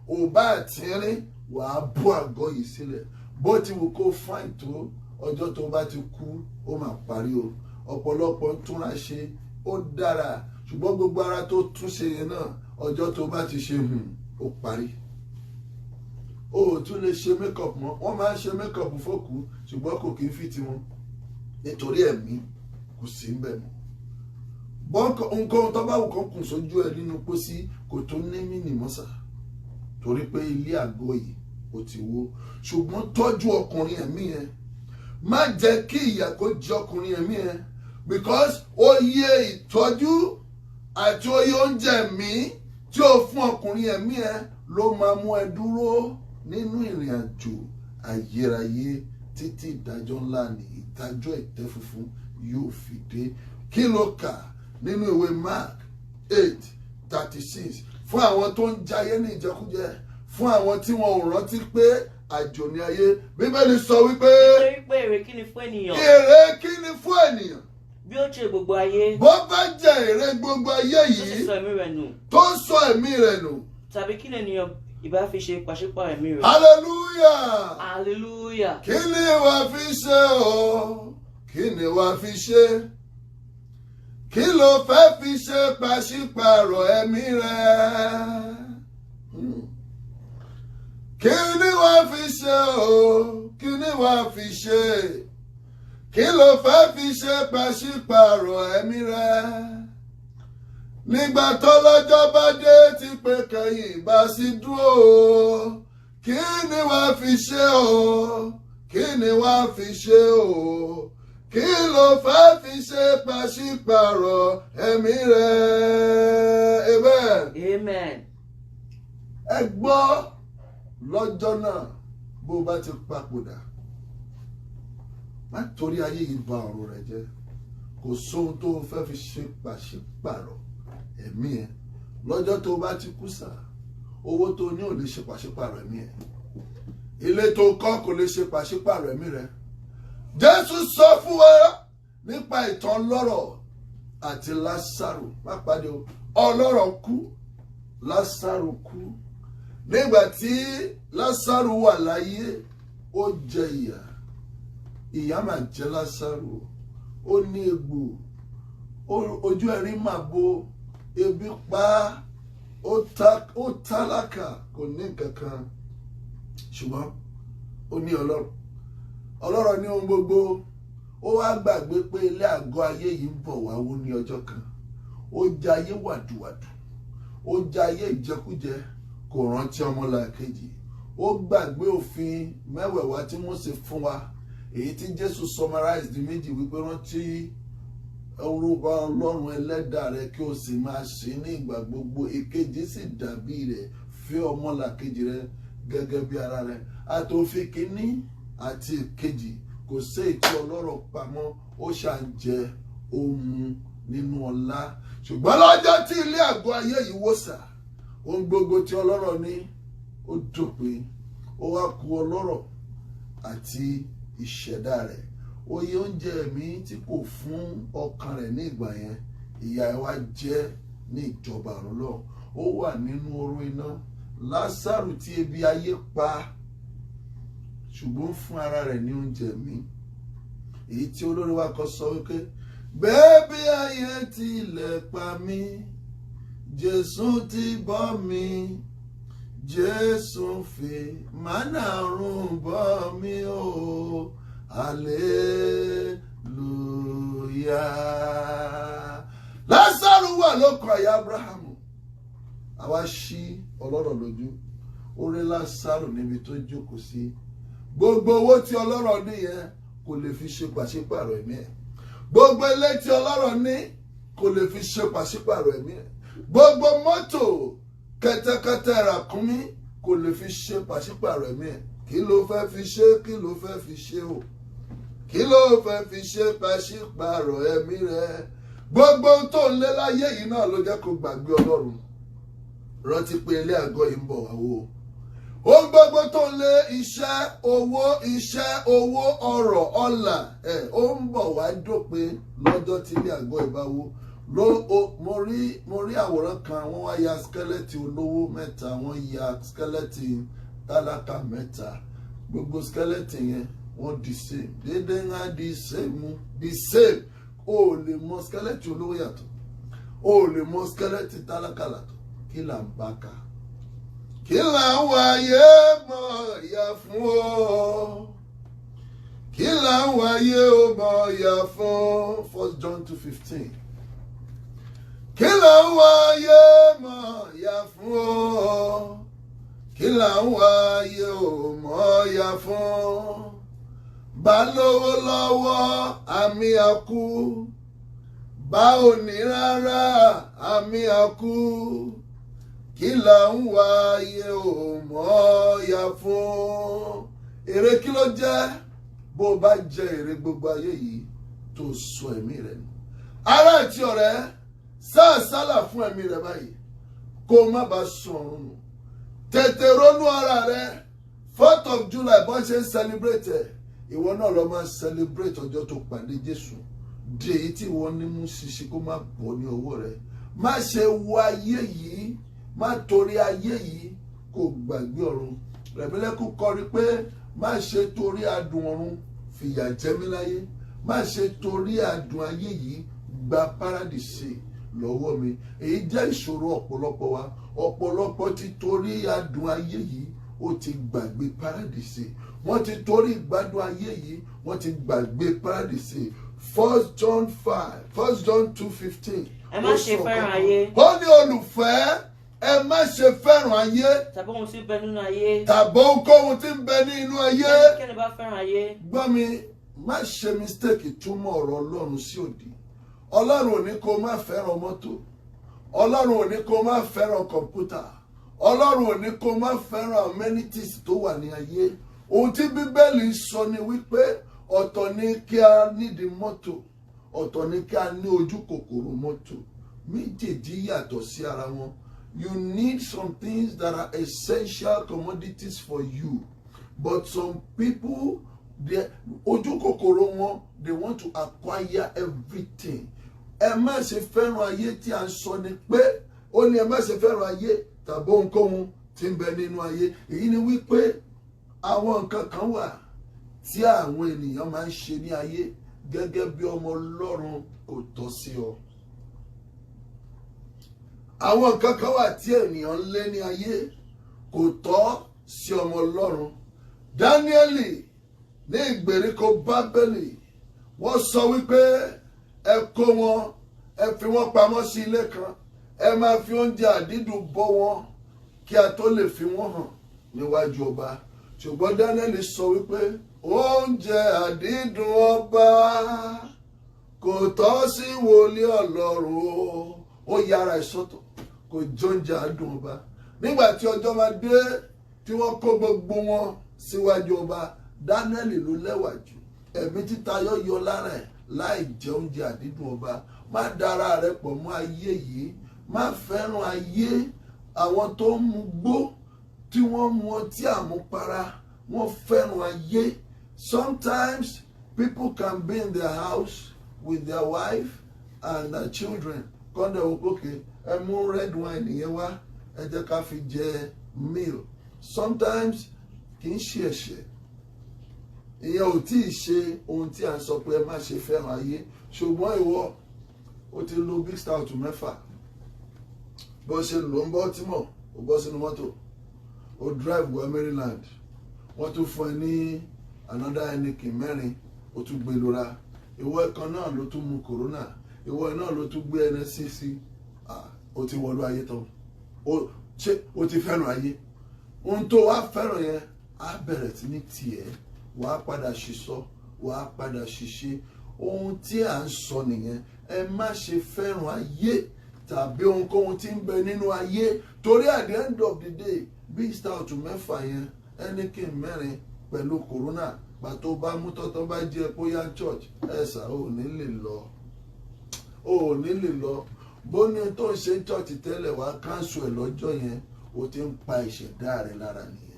ò bá tínrín, wàá bó àgọ́ yìí sílẹ̀. Bó ti wù kó fáìn tó, ọjọ́ tó bá ti kú, ó máa parí o. Ọ̀pọ̀lọpọ̀ túnra ṣe, ó dára, ṣùgbọ́n gbogbo ara tó tún ṣe yẹn náà, ọjọ́ tó bá ti ṣe ó parí. O ò tún lè ṣe makeup mọ́. Wọ́n máa ń ṣe makeup fókù, ṣùgbọ́n kò kí ń fi tiwọn, nítorí ẹ̀mí kò sí ń bẹ̀ mọ́. Nǹkan tó bá wù kán kùn sójú ẹ nínú pósí kò tó ní mínì mọ́sà, torí pé ilé àgọ́ yìí ó ti wó. Ṣùgbọ́n tọ́jú ọkùnrin ẹ̀mí yẹn. Má jẹ́ kí ìyà kó jẹ ọkùnrin ẹ̀mí yẹn, because oye ìtọ́jú àti oye oúnjẹ ẹ̀mí tí ó fún ọkùnrin ẹ̀mí yẹn ló máa mú ẹ dúró nínú ìrìn àjò ayérayé títí ìdájọ́ ńlá ní ìdájọ́ ìtẹ́ funfun yóò fi dé. Kí ló kà nínú ìwé Mark 8:36? Fún àwọn tó ń jayé ní ìjẹkújẹ, fún àwọn tí wọn ò rántí pé àjò ní ayé. Bíbélì sọ wípé nítorí pé èrè kí ni fún ènìyàn? Èrè kí ni fún ènìyàn? Bí ó ṣe gbogbo ayé. Bó bá jẹ èrè gbogbo ayé Tó sì yìí sọ ẹ̀mí rẹ̀ nù. tó sọ ẹ̀mí rẹ̀ nù. Tàbí kí ni ènìyàn ìbá fi ṣe pàṣípààrọ̀ ẹ̀mí rẹ̀? Hallelujah! Hallelujah. Kí ni wàá fi ṣe o? Kí ni wàá fi ṣe? Kí ló fẹ́ fi ṣe pàṣípààrọ̀ ẹ̀mí rẹ̀? Kí ni wàá fi ṣe o? Kí ni wàá fi ṣe? Kí ló fẹ́ fi ṣe pàṣípààrọ̀ ẹ̀mí rẹ̀? Nígbà tó lọ́jọ́ bá dé tí pé kẹ́yìn bá sì dúró o. Kí ni wàá fi ṣe o? Kí ni wàá fi ṣe o? Kí ló fẹ́ fi ṣe pàṣípààrọ̀ ẹ̀mí rẹ̀? Amen. Amen. Ẹ gbọ́ lọ́jọ́ náà bó bá ti papòdà. Má torí ayé yìí ba ọ̀rọ̀ rẹ̀ jẹ́. Kò sóhun tó fẹ́ fi ṣe pàṣípààrọ̀ ẹ̀mí ẹ̀. Lọ́jọ́ tó bá ti kú sà, owó tó ní ò lè ṣe pàṣípààrọ̀ ẹ̀mí ẹ̀. Ilé tó kọ́ kò lè ṣe pàṣípààrọ̀ ẹ̀mí rẹ̀. Jésù sọ fún wa nípa ìtàn lọ́rọ̀. àti Lásárù má pàdé o ọlọ́rọ̀ kú Lásárù kú nígbà tí Lásárù wà láyé ó jẹ ìyà máa jẹ Lásárù ó ní egbò ojú ẹ̀rí máa bo ebi pa ó tálákà kò ní nǹkan kan ṣùgbọ́n ó ní ọlọ́rọ̀ ní ohun gbogbo ó wá gbàgbé pé ilé àgọ́ ayé yìí ń bọ̀ wá wó ní ọjọ́ kan ó jayé wàdùwàdù ó jayé ìjẹkújẹ kò rántí ọmọlàkejì ó gbàgbé òfin mẹ́wẹ̀ẹ̀wá tí Mósè fún wa èyí tí Jésù summarize di méjì wípé rántí orúkọ Ọlọ́run ẹlẹ́dàá rẹ kí o sì máa ṣe ní ìgbà gbogbo èkejì sì dàbí rẹ̀ fẹ́ ọmọlàkejì rẹ gẹ́gẹ́ bí ara rẹ àtòfin kínní àti èkejì kò sí ètò ọlọ́rọ̀ pamọ́ ó ṣàǹjẹ ohun nínú ọlá ṣùgbọ́n lọ́jọ́ tí ilé àgọ́ ayé yìí wó sà ohun gbogbo tí ọlọ́rọ̀ ní ó dópin ó wá kù ọlọ́rọ̀ àti ìṣẹ̀dá rẹ̀ oye oúnjẹ ẹ̀mí tí kò fún ọkàn rẹ̀ ní ìgbà yẹn ìyà ẹ̀ wá jẹ́ ní ìjọba ọ̀run lọ ó wà nínú oró iná Lásárù tí ebi ayé pa ṣùgbọ́n fún ara rẹ̀ ní oúnjẹ ẹ̀mí èyí tí olórí wa kọ sọ wípé bẹ́ẹ̀ bí ayé tilẹ̀ pa mí Jésù ti bọ́ mi Jésù fi mánà run bọ́ mi o hallelujah. Lásárù wà lóko àyà Abrahamu àwa ṣí ọlọ́rọ̀ lójú ó rí Lásárù níbi tó jókòó sí gbogbo owó tí ọlọ́rọ̀ ní yẹn kò lè fi ṣe pàṣípàrọ̀ ẹ̀mí ẹ̀ gbogbo ilé tí ọlọ́rọ̀ ní kò lè fi ṣe pàṣípàrọ̀ ẹ̀mí ẹ̀ gbogbo mọ́tò kẹ́tẹ́kẹ́tẹ́ ràkúnmí kò lè fi ṣe pàṣípàrọ̀ ẹ̀mí ẹ̀ kí ló fẹ́ fi ṣe kí ló fẹ́ fi ṣe o kí ló fẹ́ fi ṣe pàṣípàrọ̀ ẹ̀mí rẹ̀ gbogbo tó ń lé láyé yìí náà ló jẹ́ kó gbàgbé ọlọ́run rántí pé ilé àgọ́ yìí ń bọ̀ wá wò ohun gbogbo tó ń lé iṣẹ́ owó ọrọ̀ ọlà ó ń bọ̀ wá dópin lọ́jọ́ tí ilé àgọ́ ìbáwó mo rí àwòrán kan wọ́n wá ya skẹ́lẹ́tì olówó mẹ́ta wọ́n ya skẹ́lẹ́tì tálákà mẹ́ta gbogbo skẹ́lẹ́tì yẹn wọ́n di same dédé ńlá di same o lè mọ skẹ́lẹ́tì olówó yàtọ̀ o lè mọ skẹ́lẹ́tì tálákà yàtọ̀ kí là ń bá ka kí làwọn ayé mọ̀ ìyà fún ọ kí làwọn ayé mọ̀ ìyà fún 1 John 2:15 kí làwọn ayé mọ̀ ìyà fún ọ kí làwọn ayé mọ̀ ìyà fún bá lówó lọ́wọ́ àmì àkú bá ò ní rárá àmì àkú kí là ń wá ayé ò mọ̀ ya fún èrè kí ló jẹ́ bó o bá jẹ èrè gbogbo ayé yìí tó sọ ẹ̀mí rẹ̀ nù ará àti ọ̀rẹ́ sáàsálà fún ẹ̀mí rẹ̀ báyìí kó o má bàa sọ̀rùn nù tètè ronú ara rẹ̀ 4th of July bó ṣe ń celebrate ẹ̀ ìwọ náà lọ máa celebrate ọjọ́ tó pàdé Jésù di èyí tí ìwọ ní mú ṣiṣẹ́ kó má bọ́ ní ọwọ́ rẹ̀ má ṣe wo ayé yìí má torí ayé yìí kò gbàgbé ọ̀run Rẹ̀mílẹ́kún kọrin pé má ṣe torí adùn ọ̀run fìyà jẹ mí láyé má ṣe torí adùn ayé yìí gba paradíṣe lọ́wọ́ mi èyí jẹ́ ìṣòro ọ̀pọ̀lọpọ̀ wa ọ̀pọ̀lọpọ̀ ti torí adùn ayé yìí ó ti gbàgbé paradíṣe wọ́n ti torí ìgbádùn ayé yìí wọ́n ti gbàgbé paradíṣe 1 John 2:15 ẹ má ṣe fẹ́ràn ayé ó ní olùfẹ́ ẹ má ṣe fẹ́ràn ayé tàbí ohun tí ń bẹ nínú ayé tàbí ohunkóhun tí ń bẹ nínú ayé kẹ́ni bá fẹ́ràn ayé. gbọ́ mi má ṣe mistake túmọ̀ ọ̀rọ̀ Ọlọ́run sí òdì Ọlọ́run ò ní kó má fẹ́ràn mọ́tò Ọlọ́run ò ní kó má fẹ́ràn kọ̀ǹpútà Ọlọ́run ò ní kó má fẹ́ràn amenities tó wà ní ayé ohun tí Bíbélì sọ ni wípé ọ̀tọ̀ ni kí a nídìí mọ́tò ọ̀tọ̀ ni kí a ní ojú kòkòrò mọ́tò méjèèjì yàtọ̀ sí ara wọn. You need some things that are essential commodities for you. But some people, ojú kòkòrò wọn, they want to acquire everything. ẹ má ṣe fẹ́ràn ayé tí a ń sọ ni pé ó ní ẹ má ṣe fẹ́ràn ayé tàbí ohunkóhun tí ń bẹ nínú ayé. Èyí ni wípé àwọn nǹkan kan wà tí àwọn ènìyàn máa ń ṣe ní ayé gẹ́gẹ́ bí ọmọ Ọlọ́run kò tọ́ sí ọ. Àwọn nǹkan kan wà tí ènìyàn ń lé ní ayé kò tọ́ sí ọmọ Ọlọ́run. Dáníẹ́lì ní ìgbèríko Bábélì wọ́n sọ wípé ẹ kó wọn, ẹ fi wọ́n pamọ́ sí ilé kan, ẹ máa fi oúnjẹ àdídùn bọ́ wọn kí a tó lè fi wọ́n hàn níwájú ọba. Ṣùgbọ́n Dáníẹ́lì sọ wípé oúnjẹ àdídùn ọba kò tọ́ sí wòlíì Ọlọ́run o. Ó yára ìsọ́tọ̀, kò jóúnjẹ àdùn ọba. Nígbà tí ọjọ́ máa dé tí wọ́n kó gbogbo wọn síwájú ọba, Dáníẹ́lì ló lẹ́wà jù. Ẹ̀mí títayọ yọ lára ẹ̀ láì jẹ oúnjẹ àdídùn ọba. Má dára rẹ pọ̀ mọ́ ayé yìí, má fẹ́ràn ayé. Àwọn tó ń mu gbó tí wọ́n mu ọtí àmupara wọ́n fẹ́ràn ayé. Sometimes people can be in their house with their wife and their children. Kọ́ndẹ̀ òkòkè ẹ mú red wine yẹn wá, ẹ jẹ́ ká fi jẹ meal. Sometimes kì í ṣe ẹ̀ṣẹ̀. Ìyẹn ò tí ì ṣe ohun tí a ń sọ pé ẹ má ṣe fẹ́ràn ayé. Ṣùgbọ́n ìwọ ó ti lo big stout mẹ́fà. Bó ṣe lò ń Baltimore, ó bọ́ sínú mọ́tò. Ó drive wọ Maryland. Wọ́n tún fún ẹ ní another Heineken mẹ́rin, ó tún gbé lura. Ìwọ ẹ̀kan náà ló tún mu Corona. Ìwọ náà ló tún gbé NSCC. Ó ti wọlú ayé tán. Ó ti fẹ́ràn ayé. Ohun tó wá fẹ́ràn yẹn á bẹ̀rẹ̀ sí ní tiẹ̀. Wàá padà ṣìṣọ́, wàá padà ṣìṣe. Ohun tí à ń sọ nìyẹn. Ẹ má ṣe fẹ́ràn ayé tàbí ohunkóhun tí ń bẹ nínú ayé. Torí at the end of the day, big stout mẹ́fà yẹn, Heineken mẹ́rin pẹ̀lú Corona, pàtó bá mú tọ́tọ́ bá jẹ́ bóyá church, ẹ̀sà ò ní lè lọ. Ò ní lè lọ. Bó ní tó ń ṣe church tẹ́lẹ̀ wá cancel ẹ̀ lọ́jọ́ yẹn, o ti ń pa ìṣẹ̀dá rẹ̀ lára nìyẹn.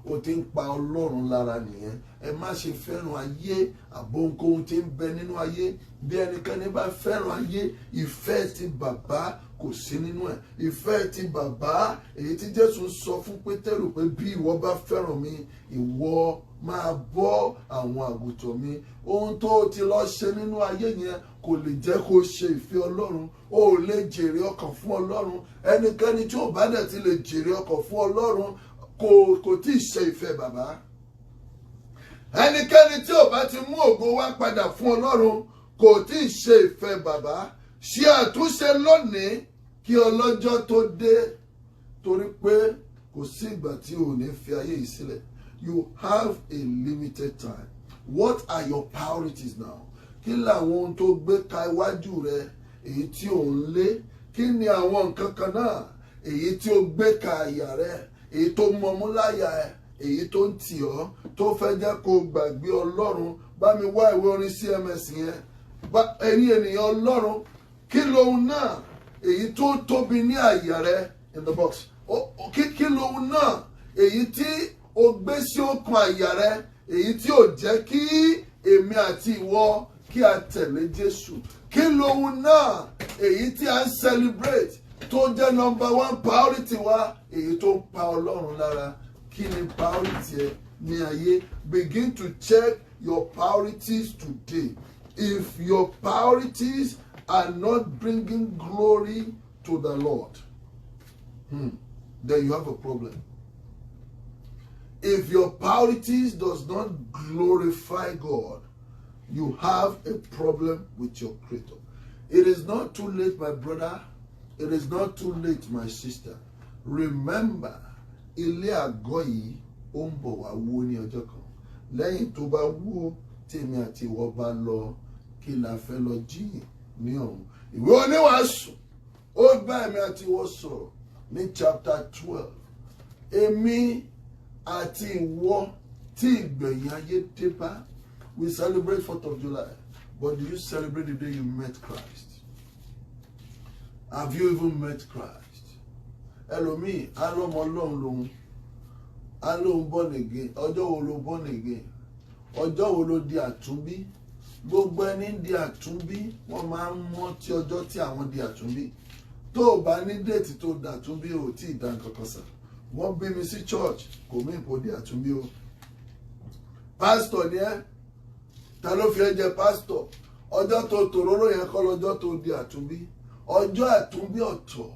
O ti ń pa Ọlọ́run lára nìyẹn. Ẹ má ṣe fẹ́ràn ayé àbóhunkóhun tí ń bẹ nínú ayé. Bí ẹnikẹ́ni bá fẹ́ràn ayé, ìfẹ́ ti bàbá kò sí nínú ẹ̀. Ìfẹ́ ti bàbá èyí tí Jésù sọ fún Pétérù pé bí ìwọ bá fẹ́ràn mi, ìwọ máa bọ́ àwọn àgùntàn mi. Ohun tó ti lọ ṣe nínú ayé yẹn kò lè jẹ́ kó ṣe ìfẹ́ Ọlọ́run. O ò lè jèrè ọkàn fún Ọlọ́run. Ẹnikẹ́ni tí ò bá dẹ̀ ti lè jèrè ọkàn fún Ọlọ́run kò tí ì ṣe ìfẹ́ bàbá. Ẹnikẹ́ni tí ò bá ti mú ògo wá padà fún Ọlọ́run kò tí ì ṣe ìfẹ́ bàbá. Ṣe àtúnṣe lónìí kí ọlọ́jọ́ tó dé, torí pé kò sí ìgbà tí o ní fi ayé yìí sílẹ̀. You have a limited time. What are your priorities now? Kí làwọn ohun tó gbé ka iwájú rẹ èyí tí ò ń lé? Kí ni àwọn nǹkan kan náà èyí tí ó gbé ka àyà rẹ, èyí tó mọmú láyà ẹ, èyí tó ń tì ọ́, tó fẹ́ jẹ́ kó gbàgbé Ọlọ́run? Bá mi wá ìwé orin CMS yẹn. Ẹ̀yin ènìyàn Ọlọ́run, kí lohun náà èyí tó tóbi ní àyà rẹ in the box? Kí lohun náà èyí tí o gbé sí ọkàn àyà rẹ, èyí tí ò jẹ́ kí èmi àti ìwọ kí a tẹ̀lé Jésù? Kí lohun náà èyí tí a ń celebrate tó jẹ́ number one priority wa, èyí tó ń pa Ọlọ́run lára? Kí ni priority ẹ ní ayé? Begin to check your priorities today. If your priorities are not bringing glory to the Lord, then you have a problem. If your priorities does not glorify God, you have a problem with your Creator. It is not too late, my brother. It is not too late, my sister. Remember, ilé àgọ́ yìí ó ń bọ̀ wá wó ní ọjọ́ kan. Lẹ́yìn tó bá wó, tèmi àti ìwọ bá lọ, kí la fẹ́ lọ jíyìn ní ọ̀run? Ìwé oníwàásù ó bá èmi àti ìwọ sọ̀rọ̀ ní chapter 12. Èmi àti ìwọ tí ìgbẹ̀yìn ayé dé bá. We celebrate 4th of July, but do you celebrate the day you met Christ? Have you even met Christ? Ẹlòmíì alọ́mọ Ọlọ́run lòun, alóhun born again. Ọjọ́ wo ló born again? Ọjọ́ wo ló di àtúnbí? gbogbo ẹni di àtúnbí wọ́n máa ń mọ̀ tí ọjọ́ tí àwọn di àtúnbí. Tó o bá ní déètì tó dàtúnbí ò tí ì dá nǹkan kan sà. Wọ́n bí mi sí church kò mí ìpò di àtúnbí o. Pásítọ̀ ni ẹ́, ta ló fi ẹ́ jẹ pásítọ̀? Ọjọ́ tó tòróró yẹn kọ́ lọ́jọ́ tó di àtúnbí. Ọjọ́ àtúnbí ọ̀tọ̀,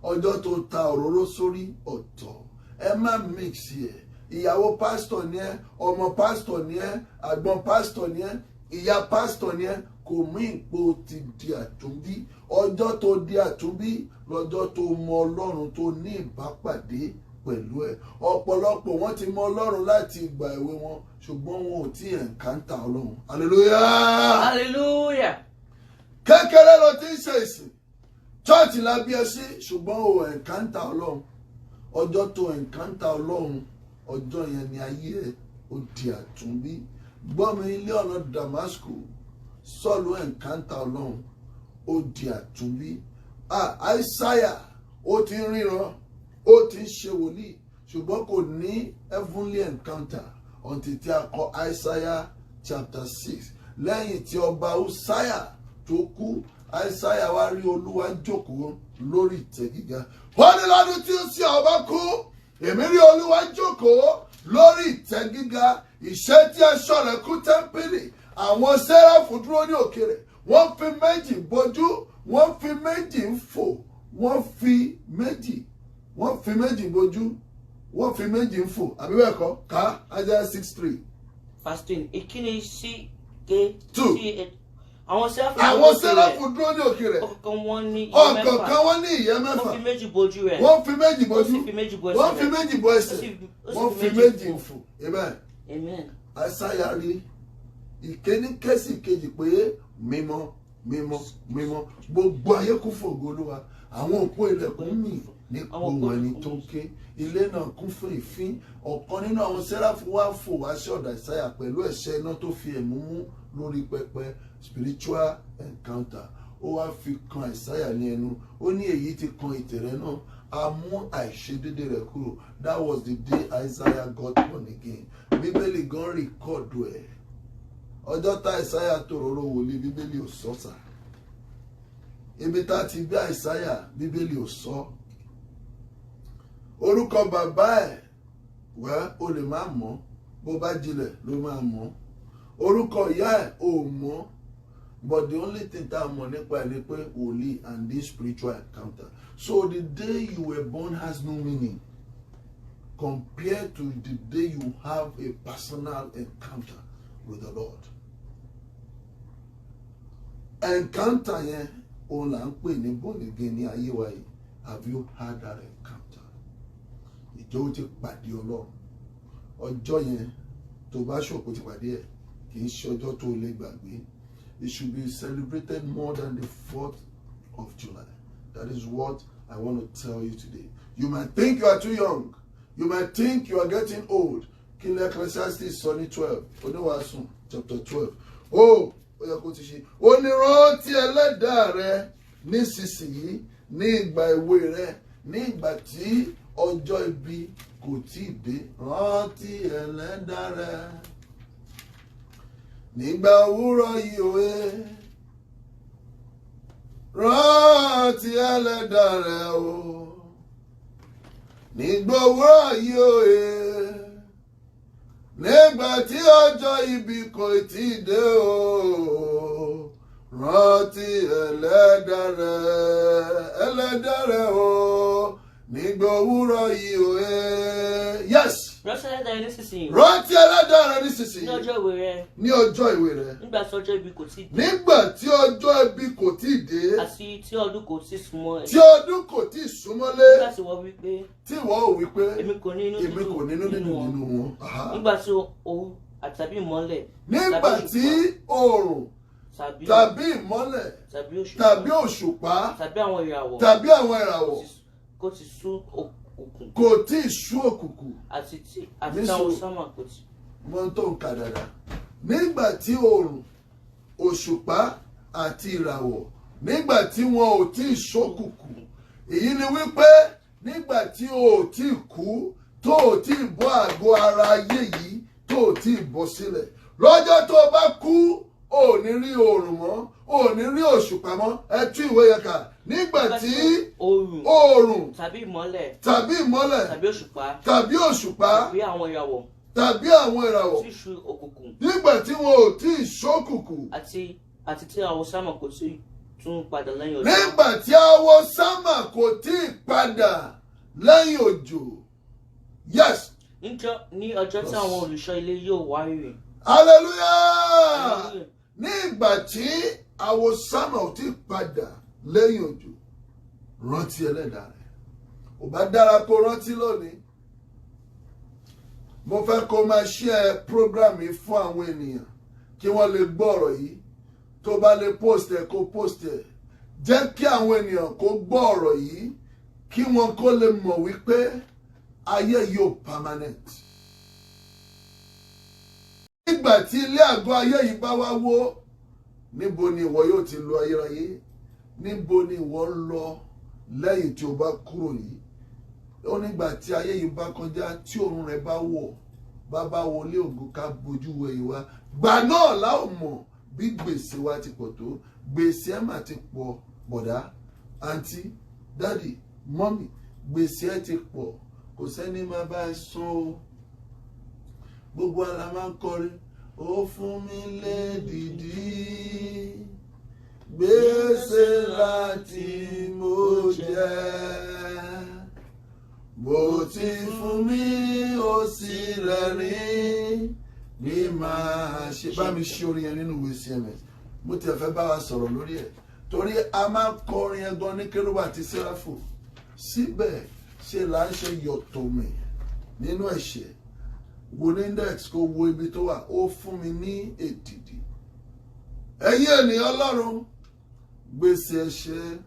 ọjọ́ tó ta òróró sórí ọ̀tọ̀. Ẹ má mix ẹ̀. Ìyàwó pásítọ̀ ni ẹ́, ọmọ pásítọ̀ ni ẹ́, àgbọn pásítọ̀ ni ẹ́, ìyá pásítọ̀ ni ẹ́, kò mú ìpò ti di àtúnbí. Ọjọ́ tó di àtúnbí lọ́jọ́ tó mọ Ọlọ́run tó ní ìbápàdé pẹ̀lú ẹ̀. Ọ̀pọ̀lọpọ̀ wọ́n ti mọ Ọlọ́run láti ìgbà èwe wọn ṣùgbọ́n wọn ò tí ì ẹ̀ǹkántà Ọlọ́run. Hallelujah. Hallelujah. Kékeré ló ti ń ṣe ìsìn. Chọ́ọ̀tì la bí ẹ sí ṣùgbọ́n ò ẹ̀ǹkántà Ọlọ́run. Ọjọ́ tó ẹ̀ǹkántà Ọlọ́run, ọjọ́ yẹn ni ayé ẹ̀ ó di àtúnbí. Gbọ́ mi, ilé ọ̀nà Damascus, Sọ́ọ̀lù ẹ̀ǹkántà Ọlọ́run ó di àtúnbí. Àìsáyà ó ti ń ríran, ó ti ń ṣe wòlíì ṣùgbọ́n kò ní heavenly encounter until tí a kọ Isaiah chapter 6. Lẹ́yìn tí ọba Uzziah tó kú, Isaiah wá rí Olúwa jókòó lórí ìtẹ́ gíga. Wọ́n ní lọ́dún tí ó sì ọba kú, èmi rí Olúwa jókòó lórí ìtẹ́ gíga, ìṣẹ́ tí aṣọ rẹ̀ kún tẹ́ḿpìlì. Àwọn sẹ́ráfù dúró ní òkè rẹ̀, wọ́n fi méjì bojú, wọ́n fi méjì ń fò, wọ́n fi méjì bojú, wọ́n fi méjì ń fò. Àbí bẹ́ẹ̀ kọ́? Ká Isaiah 6:3. Verse 10. Ìkíni sí ké 2. sí àwọn sẹ́ráfù dúró ní òkè rẹ̀. Ọ̀kọ̀ọ̀kan wọn ní ìyẹ́ mẹ́fà. Wọ́n fi méjì bojú rẹ̀. Wọ́n fi méjì bojú. Wọ́n fi méjì bo ẹsẹ̀. Wọ́n fi méjì bo ẹsẹ̀. Wọ́n fi méjì ń fò. Amen. Amen. Àìsáyà rí ìkéní kẹ́sì kejì pé mímọ́ mímọ́ mímọ́ gbogbo ayé kún fún ògo Olúwa. Àwọn òpó ilẹ̀kùn mì nípò wọn ẹni tó ń ké. Ilé náà kún fún ìfín. Ọ̀kan nínú àwọn sẹ́ráfù wá fò wá sí ọ̀dọ̀ Àìsáyà pẹ̀lú ẹ̀ṣẹ́ iná tó fi ẹ̀mú mú lórí pẹpẹ spiritual encounter. Ó wá fi kan Àìsáyà ní ẹnu. Ó ní èyí ti kan ìtẹ̀rẹ̀ náà. A mú àìṣedédé rẹ̀ kúrò. That was the day Isaiah got born again. Bíbélì gan rìkọ́ọ̀dù ẹ̀. Ọjọ́ tá Àìsáyà tòróró wòlíì Bíbélì ò sọ sà. Ibi tá ti bí Àìsáyà Bíbélì ò sọ. Orúkọ bàbá ẹ̀ wẹ́ o lè má mọ̀, bó bá jinlẹ̀ ló máa mọ̀. Orúkọ ìyá ẹ̀ ò mọ̀, but the only thing tá a mọ̀ nípa ẹ̀ ni pé wòlíì and this spiritual encounter. So the day you were born has no meaning compared to the day you have a personal encounter with the Lord. Encounter yẹn òun là ń pè ní born again ní ayé wa yìí. Have you had that encounter? Ìjọ ó ti pàdé Ọlọ́run. Ọjọ́ yẹn tó bá ṣòkò ti pàdé ẹ̀ kì í ṣe ọjọ́ tó lè gbàgbé. It should be celebrated more than the 4th of July. That is what I want to tell you today. You might think you are too young. You might think you are getting old. Kí ni Ecclesiastes sọ ní 12? Oníwàásù chapter 12. Ó yẹ kó ti ṣe. Ó ní rántí ẹlẹ́dàá rẹ nísinsìnyí ní ìgbà èwe rẹ, ní ìgbà tí ọjọ́ ibi kò tí ì dé. Rántí ẹlẹ́dàá rẹ nígbà òwúrọ̀ yìí òwe. Rántí ẹlẹ́dàá rẹ o nígbà òwúrọ̀ yìí òwe. Nígbà tí ọjọ́ ibi kò tí ì dé o. Rántí ẹlẹ́dàá rẹ o nígbà òwúrọ̀ yìí òwe. Yes. Rántí ẹlẹ́dàá rẹ nísinsìnyí. Rántí ẹlẹ́dàá rẹ nísinsìnyí. Ní ọjọ́ ìwé rẹ. Ní ọjọ́ ìwé rẹ. Nígbà tí ọjọ́ ibi kò tí ì dé. Nígbà tí ọjọ́ ibi kò tí ì dé. Àti tí ọdún kò tí ì súnmọ́ ẹ. Tí ọdún kò tí ì súnmọ́lé. Nígbà tí wọ́n wí pé. Tí wọ́n ò wí pé. Èmi kò ní inú nínú wọn. Nígbà tí òru àtàbí ìmọ́lẹ̀. Nígbà tí oòrùn tàbí ìmọ́lẹ̀ tàbí òṣùpá tàbí àwọn ìràwọ̀ kò ti sú òkùnkùn. Kò tí ì sú òkùnkùn. Àti táwọn sánmà kò tí. Mo tó ń kà dáadáa. Nígbà tí oòrùn, òṣùpá àti ìràwọ̀, nígbà tí wọn ò tí ì ṣókùnkùn. Èyí ni wípé nígbà tí o ò tí ì kú, tó ò tí ì bọ́ àgọ́ ara ayé yìí, tó ò tí ì bọ́ sílẹ̀. Lọ́jọ́ tó o bá kú, ò ní rí oòrùn mọ́, ò ní rí òṣùpá mọ́. Ẹ tú ìwé yẹn kà. Nígbà tí oòrùn tàbí ìmọ́lẹ̀ tàbí òṣùpá tàbí tàbí àwọn ìràwọ̀ ìràwọ̀ tí ṣú òkùnkùn nígbà tí wọn ò tí ì ṣókùnkùn. àti tí àwọn sámà kò tí tún padà lẹ́yìn òjò. Nígbà tí àwọ̀ sámà kò tí ì padà lẹ́yìn òjò. Yes. Ní ọjọ́ tí àwọn olùṣọ́ ilé yóò wárìrì. Hallelujah. Nígbà tí àwọ̀ sámà ò tí ì padà lẹ́yìn òjò, rántí ẹlẹ́dàá rẹ̀. Ò bá dára kó rántí lónìí. Mo fẹ́ kó máa share program yìí fún àwọn ènìyàn kí wọ́n lè gbọ́ ọ̀rọ̀ yìí. Tó bá lè post ẹ̀ kó post ẹ̀. Jẹ́ kí àwọn ènìyàn kó gbọ́ ọ̀rọ̀ yìí kí wọ́n kó lè mọ̀ wípé ayé yóò permanent. Nígbà tí ilé àgọ́ ayé yìí bá wá wó, níbo ni ìwọ yóò ti lọ ayérayé? Níbo ni ìwọ ń lọ lẹ́yìn tí o bá kúrò yìí? Ó nígbà tí ayé yìí bá kọjá tí òrùn rẹ̀ bá wọ̀, bá wọlé ògo ká bojú wo ìwà. Gbà náà la ó mọ̀ bí gbèsè wa ti pọ̀ tó. Gbèsè ẹ̀ mà ti pọ̀, bọ̀dá, àǹtí, dádì, mọ́mì, gbèsè ẹ̀ ti pọ̀. Kò sẹ́ni máa bá ẹ san o. Gbogbo ara máa ń kọrin. Ó fún mi lédìdí, gbèsè láti mo jẹ. Bó ti fún mi ó sì rẹ́rìn ní máa ṣe. Bá mi ṣe orin yẹn nínú ìwé CMS. Mo ti fẹ́ bá wa sọ̀rọ̀ lórí ẹ̀. Torí a máa ń kọrin ẹgan ní Kérúbù àti Séráfù. Síbẹ̀ ṣe là ń ṣe yọ̀tọ̀mì nínú ẹ̀ṣẹ̀. Wo ní index kó wo ibi tó wà. Ó fún mi ní èdìdì. Ẹ̀yin ènìyàn Ọlọ́run, gbèsè ẹ̀ṣẹ̀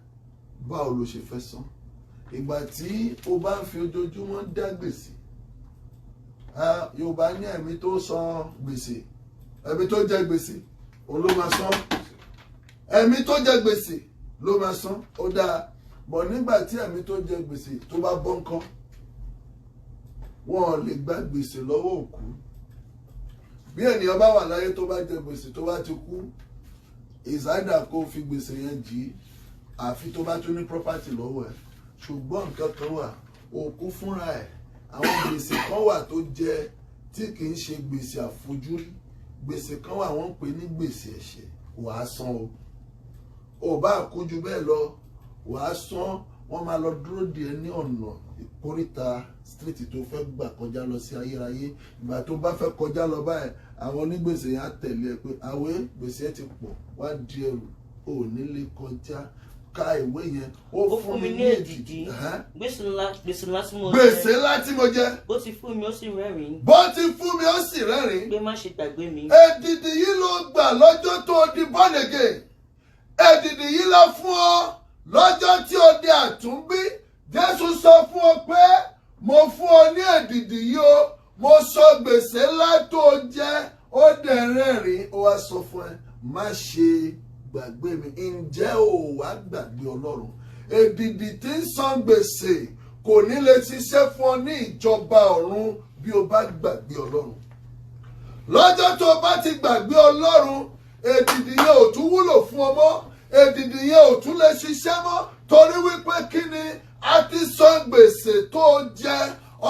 báwo ló ṣe fẹ́ san? Ìgbà tí o bá ń fi ojoojúmọ́ dá gbèsè, Yorùbá ní ẹ̀mí tó san gbèsè, ẹ̀mí tó jẹ gbèsè òun ló máa san. Ẹ̀mí tó jẹ gbèsè ló máa san. Ó dáa. Bọ̀ nígbà tí ẹ̀mí tó jẹ gbèsè tó bá bọ́ ńkọ́, wọn ò lè gba gbèsè lọ́wọ́ òkú. Bí ènìyàn bá wà láyé tó bá jẹ gbèsè tó bá ti kú, ìsáìdà kó fi gbèsè yẹn jì, àfi tó bá tún ní property lọ́wọ́ ẹ̀. Ṣùgbọ́n nǹkan kan wà, òkú fúnra ẹ̀, àwọn gbèsè kan wà tó jẹ tí kì í ṣe gbèsè àfojúrí. Gbèsè kan wà wọ́n ń pè ní gbèsè ẹ̀ṣẹ̀. Wàá san o. Ò bá kú jù bẹ́ẹ̀ lọ, wàá san. Wọ́n máa lọ dúró dè ẹ́ ní ọ̀nà ìkóríta street tó fẹ́ gbà kọjá lọ sí ayérayé. Ìgbà tó bá fẹ́ kọjá lọ báyìí, àwọn onígbèsè yẹn á tẹ̀lé ẹ pé àwẹ̀ gbèsè ẹ ti pọ̀, wá di ẹrù, ò nílé kọjá. Ka ìwé yẹn. Ó fún mi ní èdìdì. Gbèsè ńlá tí mo jẹ. Gbèsè ńlá tí mo jẹ. Bó ti fún mi ó sì rẹ́rìn. Bó ti fún mi ó sì rẹ́rìn. Pé má ṣe gbàgbé mi. Èdìdì yìí ló gbà lọ́jọ́ tó di born again. Èdìdì yìí lọ fún ọ lọ́jọ́ tí ó di àtúnbí. Jésù sọ fún ọ pé mo fún ọ ní èdìdì yìí o. Mo sọ gbèsè ńlá tó jẹ. Ó dẹ̀ rẹ́rìn. Ó wá sọ fún ẹ, má ṣe gbàgbé mi. Ǹjẹ́ o wá gbàgbé Ọlọ́run? Èdìdì tí ń san gbèsè kò ní lè ṣiṣẹ́ fún ọ ní ìjọba ọ̀run bí o bá gbàgbé Ọlọ́run. Lọ́jọ́ tó o bá ti gbàgbé Ọlọ́run, èdìdì yẹn ò tún wúlò fún ọ mọ́. Èdìdì yẹn ò tún lè ṣiṣẹ́ mọ́. Torí wípé kí ni? A ti san gbèsè tó jẹ.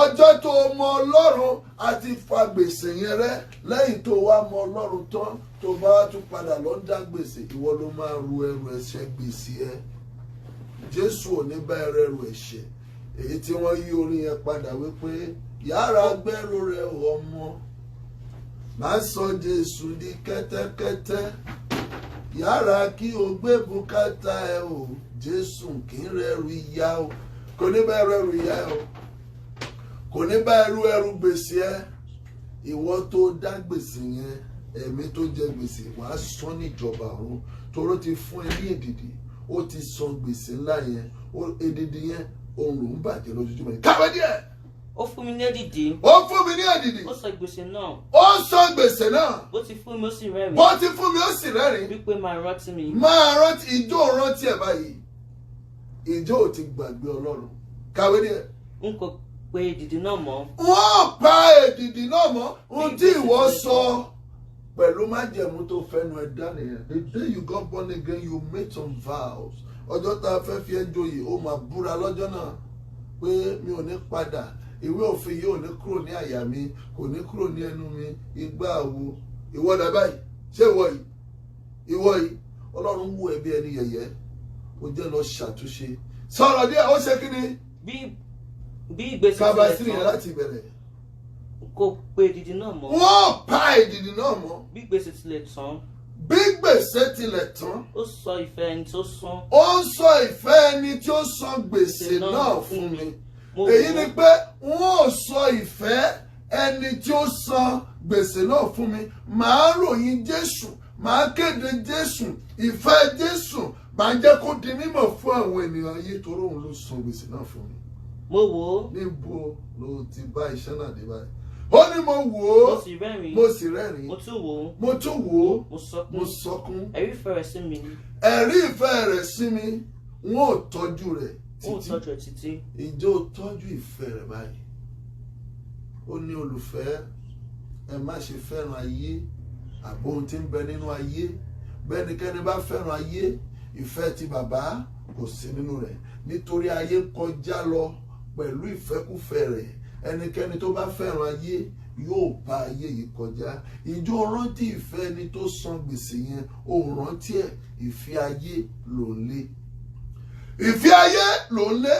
Ọjọ́ tó o mọ Ọlọ́run, a ti fa gbèsè yẹn rẹ́. Lẹ́yìn tó wá mọ Ọlọ́run tán, tó bá wá tún padà lọ dá gbèsè, ìwọ ló máa ru ẹrù ẹ̀ṣẹ̀ gbèsè ẹ. Jésù ò ní bá ẹrù ẹ̀ṣẹ̀. Èyí tí wọ́n yí orin yẹn padà wípé yára gbẹ́rù rẹ ọmọ, má sọ Jésù di kẹ́tẹ́kẹ́tẹ́. Yára kí o gbé bùkátà ẹ o, Jésù kì í rẹrù ìyà o. Kò ní bá ẹrù ìyà ẹ o. Kò ní bá ẹrù gbèsè ẹ. Ìwọ tó dá gbèsè yẹn, ẹ̀mí tó jẹ gbèsè, wàá san níjọba ọ̀run. Toró ti fún ẹ ní èdìdì, ó ti san gbèsè ńlá yẹn. Èdìdì yẹn òun ló ń bàjẹ́ lójoojúmọ́ yẹn. Káwé díẹ̀. Ó fún mi ní èdìdì. Ó fún mi ní èdìdì. Ó san gbèsè náà. Ó san gbèsè náà. Bó ti fún mi ó sì rẹ́rìn. Bó ti fún mi ó sì rẹ́rìn. Wípé máa rántí mi. Máa rántí. Ìjọ rántí ẹ̀ báyìí. Ìjọ ò ti gbàgbé Ọlọ́run. Káwé díẹ̀. N kò pe èdìdì náà mọ́. Wọ́n pa èdìdì náà mọ́. Ohun tí ìwọ sọ pẹ̀lú májẹ̀mú tó fẹ́nu ẹ̀ dá nìyẹn. The day you got born again, you made some vows. Ọjọ́ tá a fẹ́ fi ẹ́ joyè, ó máa búra lọ́jọ́ náà pé mi ò ní padà. Ìwé òfin yìí ò ní kúrò ní àyà mi, kò ní kúrò ní ẹnu mi. Ìgbà àwo ìwọ dà báyìí, ṣé ìwọ yìí Ọlọ́run wò ẹ́ bí ẹni yẹ̀yẹ́, ó jẹ́ lọ ṣàtúnṣe. Sọ̀rọ̀ díẹ̀, ó ṣe kí ni? Bí ìgbésẹ̀ Kábàásì yẹn láti bẹ̀rẹ̀. Kò pe ìdìdì náà mọ́. Wọ́n pa ìdìdì náà mọ́. Bí ìgbésẹ̀ tilẹ̀ tán. Bí gbèsè tilẹ̀ tán. Ó sọ ìfẹ́ ẹni tó san. Ó ń sọ ìfẹ́ ẹni tí ó san gbèsè náà fún mi. Èyí ni pé wọ́n ò sọ ìfẹ́ ẹni tí ó san gbèsè náà fún mi. Màá ròyìn Jésù, màá kéde Jésù, ìfẹ́ Jésù máa jẹ́ kó di mímọ̀ fún àwọn ènìyàn ayé torí òun ló san gbèsè náà fún mi. Mo wò ó. Níbo ló ti bá iṣẹ́ náà dé báyìí? Ó ní mo wò ó. Mo sì rẹ́rìn-ín. Mo sì rẹ́rìn-ín. Mo tún wò ó. Mo tún wò ó. Mo sọkún. Ẹ̀rí ìfẹ́ rẹ̀ sí mi. Ẹ̀rí ìfẹ́ rẹ̀ sí mi. Wọ́n ò tọ́jú rẹ̀ títí. Wọ́n ò tọ́jú rẹ̀ títí. Ìjọ ò tọ́jú ìfẹ́ rẹ̀ báyìí. Ó ní olùfẹ́, ẹ má ṣe fẹ́ràn ayé àbó ohun tí ń bẹ nínú ayé. Bẹ́nikẹ́ni bá fẹ́ràn ayé, ìfẹ́ ti bàbá kò sí nínú rẹ̀. Nítorí ayé kọjá lọ pẹ̀lú ìfẹ́kúfẹ́ rẹ̀. Ẹnikẹ́ni tó bá fẹ́ràn ayé yóò bá ayé yìí kọjá. Ìjọ rántí ìfẹ́ ẹni tó san gbèsè yẹn, ó rántí ẹ̀. Ìfẹ́ ayé ló ń lé. Ìfẹ́ ayé ló ń lé.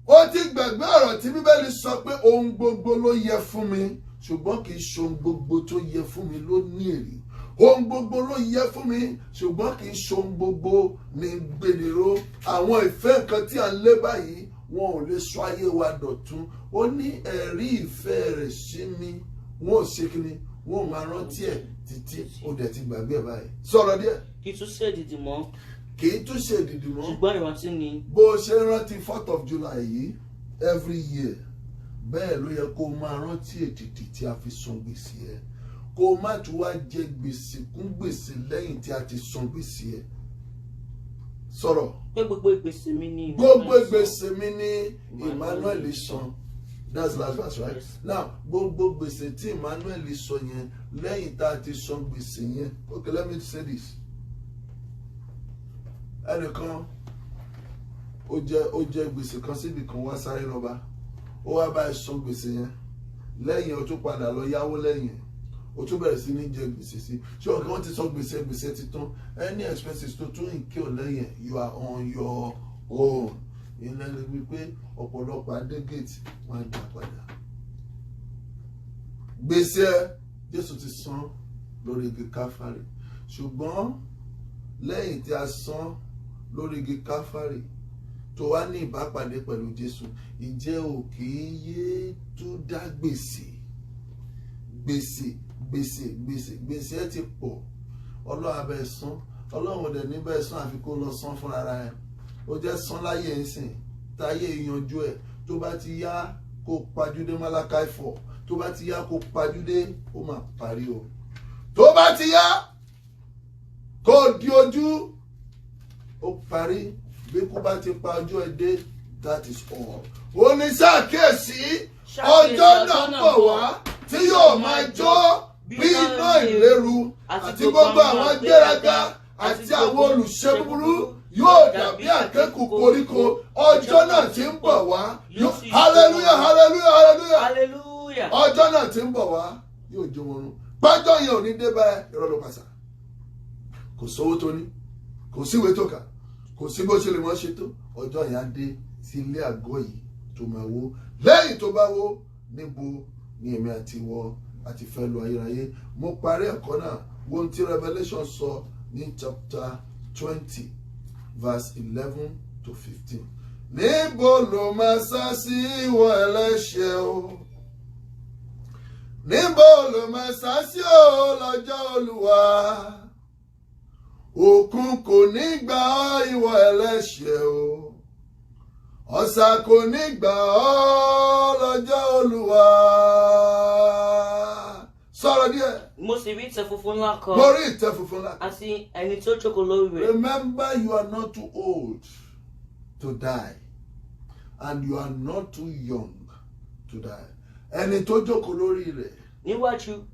Ó ti gbàgbé ọ̀rọ̀ tí Bíbélì sọ pé ohun gbogbo ló yẹ fún mi, ṣùgbọ́n kì í ṣe ohun gbogbo tó yẹ fún mi ló ní èrè. Ohun gbogbo ló yẹ fún mi, ṣùgbọ́n kì í ṣe ohun gbogbo ní gbèdéró. Àwọn ìfẹ́ nǹkan tí à ń lé báyìí, wọn ò lè sọ ayé wa dọ̀tun. Ó ní ẹ̀rí ìfẹ́ rẹ̀ sí mi. Wọ́n ò ṣe kíni, wọ́n ò máa rántí ẹ̀ títí. Ó dẹ̀ ti gbàgbé ẹ̀ báyìí. Sọ̀rọ̀ díẹ̀. Kì í tún ṣe ìdìdì mọ́. Kì í tún ṣe ìdìdì mọ́. Ṣùgbọ́n ìrántí ni. Bó ṣe rántí 4th of July yìí every year, bẹ́ẹ̀ ló yẹ kó máa rántí ètìtì tí a fi san gbèsè ẹ̀. Kó má tún wá jẹ gbèsè kún gbèsè lẹ́yìn tí a ti san gbèsè ẹ̀. Sọ̀rọ̀. Pé gbogbo ìgbésẹ̀ mi ni. Gbogbo ìgbésẹ̀ mi ni Emmanuel san. That's last verse, right? Yes. Now, gbogbo gbèsè tí Emmanuel sọ yẹn lẹ́yìn tá a ti san gbèsè yẹn. Okay, let me say this. Ẹnìkan ó jẹ gbèsè kan síbi kan wá sáré lọ́ba. Ó wá bá ẹ san gbèsè yẹn. Lẹ́yìn ó tún padà lọ yáwó lẹ́yìn. Ó tún bẹ̀rẹ̀ sí ní jẹ gbèsè sí. Ṣé ọ̀gá wọn ti san gbèsè ti tán? Any expenses tó tún incur lẹ́yìn, you are on your own. Ìyẹn lè wí pé ọ̀pọ̀lọpọ̀ adégate wọ́n á dá padà. Gbèsè Jésù ti san lórí igi Káfárì. Ṣùgbọ́n lẹ́yìn tí a san lórí igi Káfárì tó wá ní ìbápàdé pẹ̀lú Jésù, ìjẹ́ ò kì í yé tún dá gbèsè ẹ ti pọ̀. Ọlọ́run abẹ́ san. Ọlọ́run ọ̀dẹ̀ níbẹ̀ san àfi kó lọ san fún ara ẹ̀. Ó jẹ́ san láyé ń sìn, táyé ìyanjú ẹ̀. Tó bá ti yá kó pajúdé Málákáì 4. Tó bá ti yá kó pajúdé, ó máa parí o. Tó bá ti yá kó di ojú, ó parí. Bí kú bá ti pa ojú ẹ dé, that is all. Ó ní ṣàkíyèsí ọjọ́ náà bọ̀ wá tí yóò máa jó bí iná ìléru, àti gbogbo àwọn agbéraga àti àwọn olùṣe búburú yóò dàbí àkékù koríko. Ọjọ́ náà tí ń bọ̀ wá. Hallelujah, hallelujah, hallelujah. Hallelujah. Ọjọ́ náà tí ń bọ̀ wá yóò jó wọn run. Pájọ́ yẹn ò ní dé bá irọ́ ló pàṣà. Kò sówó tó ní, kò síwèé tó kà, kò sí bó ṣe lè mọ́ ṣe tó. Ọjọ́ yẹn á dé sí ilé àgọ́ yìí tó máa wó. Lẹ́yìn tó bá wó, níbo ni èmi àti ìwọ àti fẹ́ lọ ayérayé. Mo parí ẹ̀kọ́ náà. Wọ́n tí Revelation sọ ní chapter 20 verse 11 to 15. Níbo ló máa sá sí ìwọ ẹlẹ́ṣẹ̀ o? Níbo ló máa sá sí o lọ́jọ́ Olúwa? Òkun kò ní gbà ọ́ ìwọ ẹlẹ́ṣẹ̀ o. Ọ̀sà kò ní gbà ọ́ lọ́jọ́ Olúwa. Sọ̀rọ̀ díẹ̀. Mo sì rí ìtẹ́ funfun ńlá kan. Mo rí ìtẹ́ funfun ńlá kan. Àti ẹni tó jókòó lórí rẹ̀. Remember, you are not too old to die, and you are not too young to die. Ẹni tó jókòó lórí rẹ̀ níwájú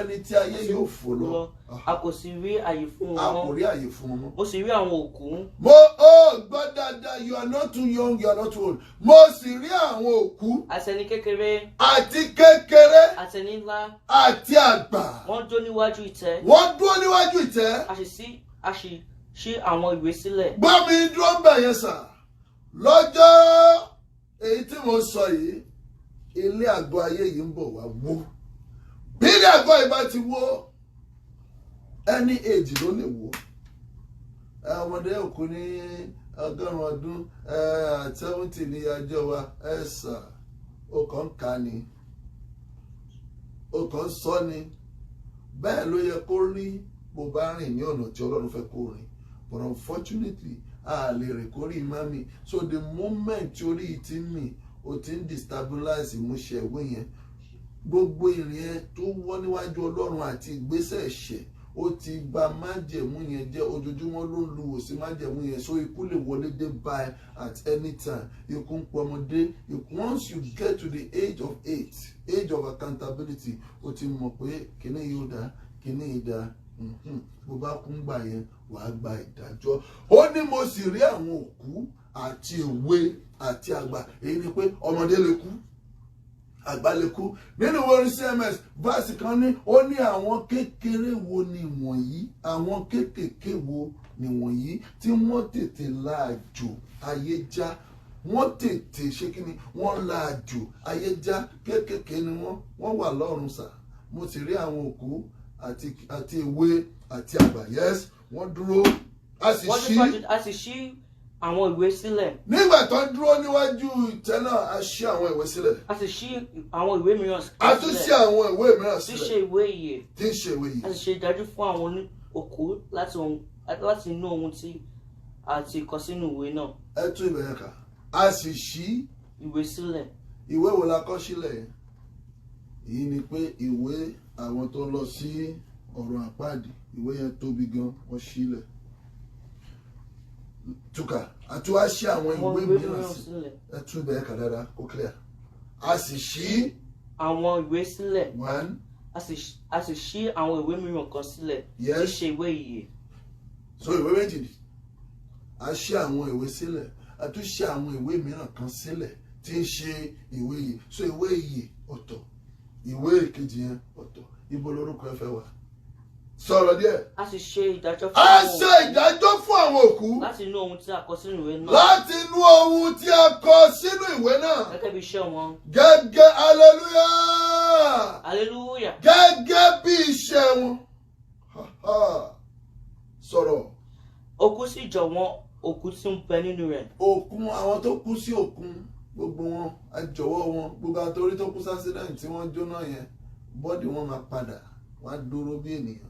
ẹni tí ayé yóò fò lọ. A kò sì rí àyè fún wọn A kò rí àyè fún wọn mọ́. mo sì rí àwọn òkú. Gbọ́ dáadáa, you are not too young, you are not too old. Mo sì rí àwọn òkú. Àtẹni kékeré. Àti kékeré. Àtẹni ńlá. Àti àgbà. Wọ́n dúró níwájú ìtẹ́. Wọ́n dúró níwájú ìtẹ́. A sì ṣí àwọn ìwé sílẹ̀. Gbọ́ mi dúró ń bẹ̀ yẹn sà. Lọ́jọ́ èyí tí mo sọ yìí, ilé àgọ́ ayé yìí ń bọ̀ wá wó. Bí ilé àgọ́ yìí bá ti wó, ẹni èjì ló lè wó. Ọmọdé òkú ní 100 ọdún 70 ní ọjọ́ wa ẹ̀sà ó kàn ń ka ni ó kàn ń sọ ni bẹ́ẹ̀ ló yẹ kó rí bó bá rìn ní ọ̀nà tí Ọlọ́run fẹ́ kó rìn, but unfortunately a lè rìn kó rí mami. So the moment tí orí ti ń mì ó ti ń destabilize ìmúṣẹ ìwé yẹn, gbogbo ìrìn ẹ tó wọ́ níwájú Ọlọ́run àti ìgbésẹ̀ ẹ̀ṣẹ̀ ó ti bà májẹ̀mú yẹn jẹ́. Ojoojúmọ́ ló ń lu òsì májẹ̀mú yẹn, so ikú lè wọlé dé by at any time. Ikú ń pọ̀ ọmọdé. Once you get to the age of 8, age of accountability, ó ti mọ̀ pé kíní yóò dá kíní yìí dá. Bó bá kún gbà yẹn wàá gba ìdájọ́. Ó ní mo sì rí àwọn òkú àti èwe àti àgbà. Èyí ni pé ọmọdé lè kú, àgbà lè kú. Nínú orin CMS verse kan ní ó ní àwọn kékeré wo ni wọ̀nyí, àwọn kékèké wo ni wọ̀nyí tí wọ́n tètè la àjò ayé já. Wọ́n tètè ṣe kí ni wọ́n la àjò ayé já. Kékèké ni wọ́n wà lọ́run sà. Mo sì rí àwọn òkú àti èwe àti àgbà. Yes, wọ́n dúró. A sì ṣí àwọn ìwé sílẹ̀. Nígbà tó ń dúró níwájú ìtẹ́ náà, a ṣí àwọn ìwé sílẹ̀. A sì ṣí àwọn ìwé mìíràn sílẹ̀. A tún ṣí àwọn ìwé mìíràn sílẹ̀. Tí ṣe ìwé ìyè. Tí ń ṣe ìwé ìyè. A sì ṣe ìdájọ́ fún àwọn òkú láti inú ohun tí a ti kọ sínú ìwé náà. Ẹ tún ibẹ̀ yẹn kà. A sì ṣí ìwé sílẹ̀. Ìwé wo la kọ sílẹ̀ yẹn? Èyí ni pé ìwé àwọn tó lọ sí ọ̀run àpáàdì. Ìwé yẹn tóbi gan, wọ́n ṣílẹ̀. Túkà àti wá ṣí àwọn ìwé mìíràn sílẹ̀. Ẹ tún ibẹ̀ yẹn kà dáadáa kó clear. A sì ṣí àwọn ìwé sílẹ̀. 1. A sì ṣí àwọn ìwé mìíràn kan sílẹ̀. Yes. Tí ṣe ìwé ìyè. So ìwé méjì ni. A ṣí àwọn ìwé sílẹ̀. A tún ṣí àwọn ìwé mìíràn kan sílẹ̀ tí ń ṣe ìwé ìyè. So ìwé ìyè ọ̀tọ̀, ìwé ìkejì yẹn ọ̀tọ̀. Ibo lorúkọ ẹ fẹ́ wà? Sọ̀rọ̀ díẹ̀. A sì ṣe ìdájọ́ fún A ṣe ìdájọ́ fún àwọn òkú. Láti inú ohun tí a kọ sínú ìwé náà. Láti inú ohun tí a kọ sínú ìwé náà. Gẹ́gẹ́ bí iṣẹ́ wọn. Gẹ́gẹ́ hallelujah. Hallelujah. Gẹ́gẹ́ bí iṣẹ́ wọn. Sọ̀rọ̀. Òkú sì jọ̀wọ́ òkú tí ń bẹ nínú rẹ̀. Òkun, àwọn tó kú sí òkun, gbogbo wọn, a jọ̀wọ́ wọn. Gbogbo àwọn torí tó kú sí accident tí wọ́n jóná yẹn, bọ́dì wọn máa padà, wọ́n á dúró bí ènìyàn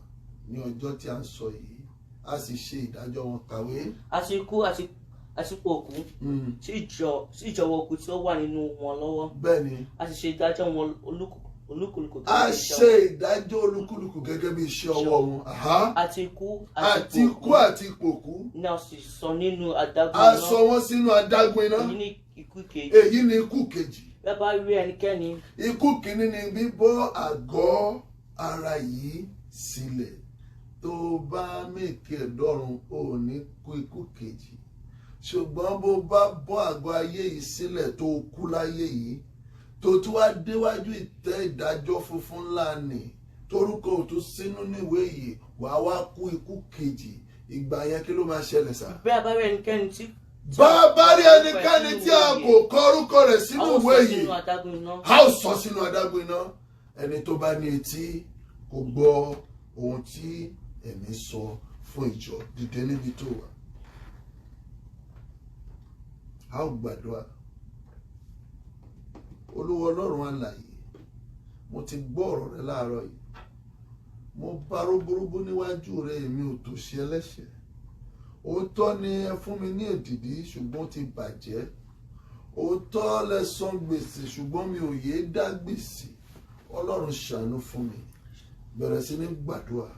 ní ọjọ́ tí a ń sọ yìí. A sì ṣe ìdájọ́ wọn. Kàwé. Àti ikú àti òkú sí ìjọ̀wọ́ òkú tí ó wà nínú wọn lọ́wọ́. Bẹ́ẹ̀ni. A sì ṣe ìdájọ́ wọn olúkúlùkù. A ṣe ìdájọ́ olúkúlùkù gẹ́gẹ́ bí iṣẹ́ ọwọ́ wọn. Àti ikú àti ìpòkú. Ní a sì sọ nínú adágún iná. A iná. sọ wọ́n sínú adágún iná. Èyí ni ikú kejì. Èyí ni ikú kejì. Bẹ́ẹ̀ bá rí ẹnikẹ́ni. Ikú kìíní ni bíbọ́ àgọ́ ara yìí sílẹ̀. Tó bá mèkì ẹ̀dọ́run ò ní kú ikú kejì. Ṣùgbọ́n bó bá bọ́ àgọ́ ayé yìí sílẹ̀ tó kú láyé yìí, tó tún wá déwájú ìtẹ́ ìdájọ́ funfun ńlá ni, torúkọ ò tún sínú níwèé yìí, wàá wá kú ikú kejì. Ìgbà yẹn kí ló máa ṣẹlẹ̀ sà? Bẹ́ẹ̀ bá rí ẹnikẹ́ni tí. Bá rí ẹnikẹ́ni tí a kò kọ orúkọ rẹ̀ sínú ìwé yìí, a ó sọ sínú adágún iná. Ẹni tó bá ní etí kò gbọ́ ohun tí ẹ̀mí sọ fún ìjọ. Dìde níbi tó wà. A ó gbàdúrà. Olúwa Ọlọ́run alààyè, mo ti gbọ́ ọ̀rọ̀ rẹ láàárọ̀ yìí. Mo bá rógbórógbó níwájú rẹ, èmi ò tòṣì ẹlẹ́ṣẹ̀. Òótọ́ ni ẹ fún mi ní èdìdí ṣùgbọ́n ó ti bàjẹ́. Òótọ́ lẹ san gbèsè ṣùgbọ́n mi ò yéé dá gbèsè. Ọlọ́run ṣàánú fún mi. Bẹ̀rẹ̀ sí ní gbàdúrà.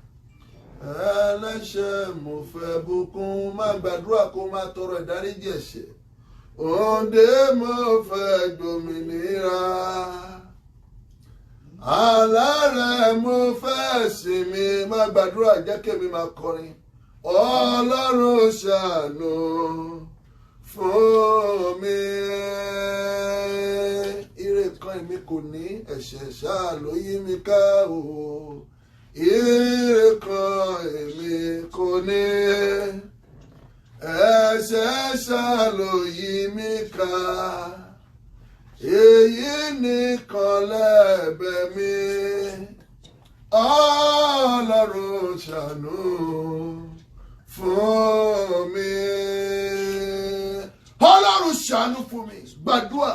Ẹlẹ́ṣẹ̀ mo fẹ́ bùkún, má gbàdúrà kó má tọrọ ìdáríjì ẹ̀ṣẹ̀. Òǹdè mo fẹ́ gbòmìnira. alárẹ̀ mo fẹ́ sinmi. Má gbàdúrà jẹ́ kémi máa kọrin. Ọlọ́run ṣàánú fún mi. Ire kan èmi kò ní, ẹ̀ṣẹ̀ ṣáà ló yí mi ká o. Ire kan èmi kò ní, ẹ̀ṣẹ̀ ṣáà ló yí mi ká. Èyí nìkan lẹ́bẹ̀ mi. Ọlọ́run ṣàánú fún mi. Ọlọ́run ṣàánú fún mi. Gbàdúrà.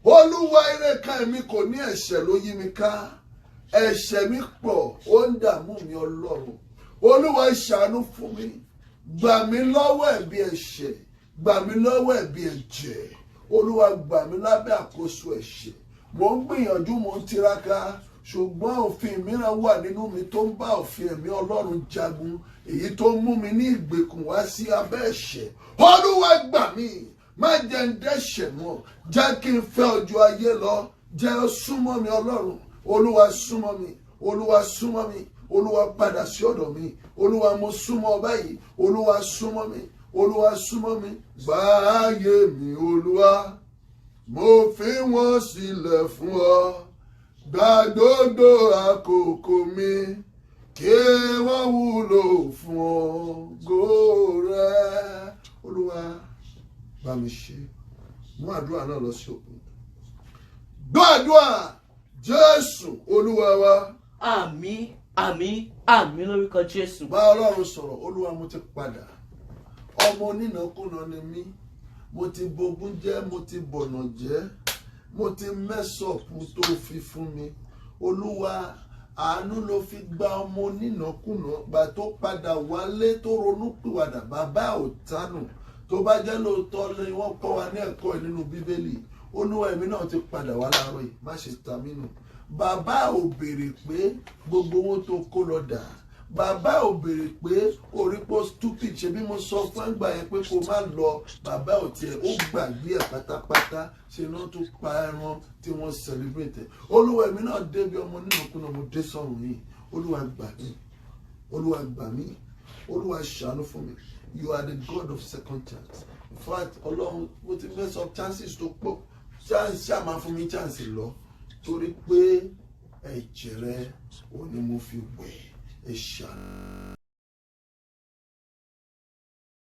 Olúwa, ire kan èmi kò ní, ẹ̀ṣẹ̀ ló yí mi ká. Ẹ̀ṣẹ̀ mi pọ̀, ó ń dààmú mi Ọlọ́run. Olúwa ṣàánú fún mi. Gbà mí lọ́wọ́ ẹ̀bi ẹ̀ṣẹ̀. Gbà mí lọ́wọ́ ẹ̀bi ẹ̀jẹ̀. Olúwa, gbà mí lábẹ́ àkóso ẹ̀ṣẹ̀. Mo ń gbìyànjú, mo ń tiraka, ṣùgbọ́n òfin mìíràn wà nínú mi tó ń bá òfin ẹ̀mí Ọlọ́run jagun, èyí tó mú mi ní ìgbèkùn wá sí abẹ́ ẹ̀ṣẹ̀. Olúwa, gbà mí. Má jẹ́ ń dẹ́ṣẹ̀ mọ́. Jẹ́ kí n fẹ́ ojú ayé lọ. Jẹ́ ó súnmọ́ mi Ọlọ́run. Olúwa, súnmọ́ mi. Olúwa, súnmọ́ mi. Olúwa, padà sí ọ̀dọ̀ mi. Olúwa, mo súnmọ́ ọ báyìí. Olúwa, súnmọ́ mi. Olúwa, súnmọ́ mi. Gbà ayé mi Olúwa, mo fi wọ́n sílẹ̀ fún ọ. Gbà gbogbo àkókò mi, kí wọ́n wúlò fún ògo rẹ. Olúwa, bá mi ṣe. Mú àdúrà náà lọ sí òpin. Gbọ́ àdúrà Jésù Olúwa wa. Àmín, àmín, àmín lórúkọ Jésù. Bá Ọlọ́run sọ̀rọ̀. Olúwa, mo ti padà. Ọmọ onínàkúnà ni mí. Mo ti bogún jẹ́, mo ti bọ̀nà jẹ́, mo ti mẹ́sọ̀pù tó fi fún mi. Olúwa, àánú ló fi gba ọmọ onínàkúnà. Gbà tó padà wálé tó ronúpìwàdà, bàbá ò tánù. Tó bá jẹ́ lóòótọ́ ni wọ́n kọ́ wa ní ẹ̀kọ́ ẹ̀ nínú Bíbélì. Olúwa, èmi náà ti padà wá láàárọ̀ yìí. Má ṣe ta mí nù. Bàbá ò béèrè pé gbogbo owó tó kó lọ dà. Bàbá ò béèrè pé orí pọ́ stupid. Ṣe bí mo sọ fún ẹgbà yẹn pé kó má lọ. Bàbá ò tiẹ̀, ó gbàgbé ẹ̀ pátápátá. Ṣe náà tó pa ẹran tí wọ́n celebrate. Olúwa, èmi náà débi ọmọ onínàkúnà, mo dé sọ́run yìí. Olúwa, gbà mí. Olúwa, gbà mí. Olúwa, ṣàánú fún mi. You are the God of second chance. In fact, Ọlọ́run, mo ti mess up chances tó pọ̀. Chance ṣáà máa fún mi chance lọ. Torí pé ẹ̀jẹ̀ rẹ ò ní mo fi wẹ̀. Ẹ ṣàánú.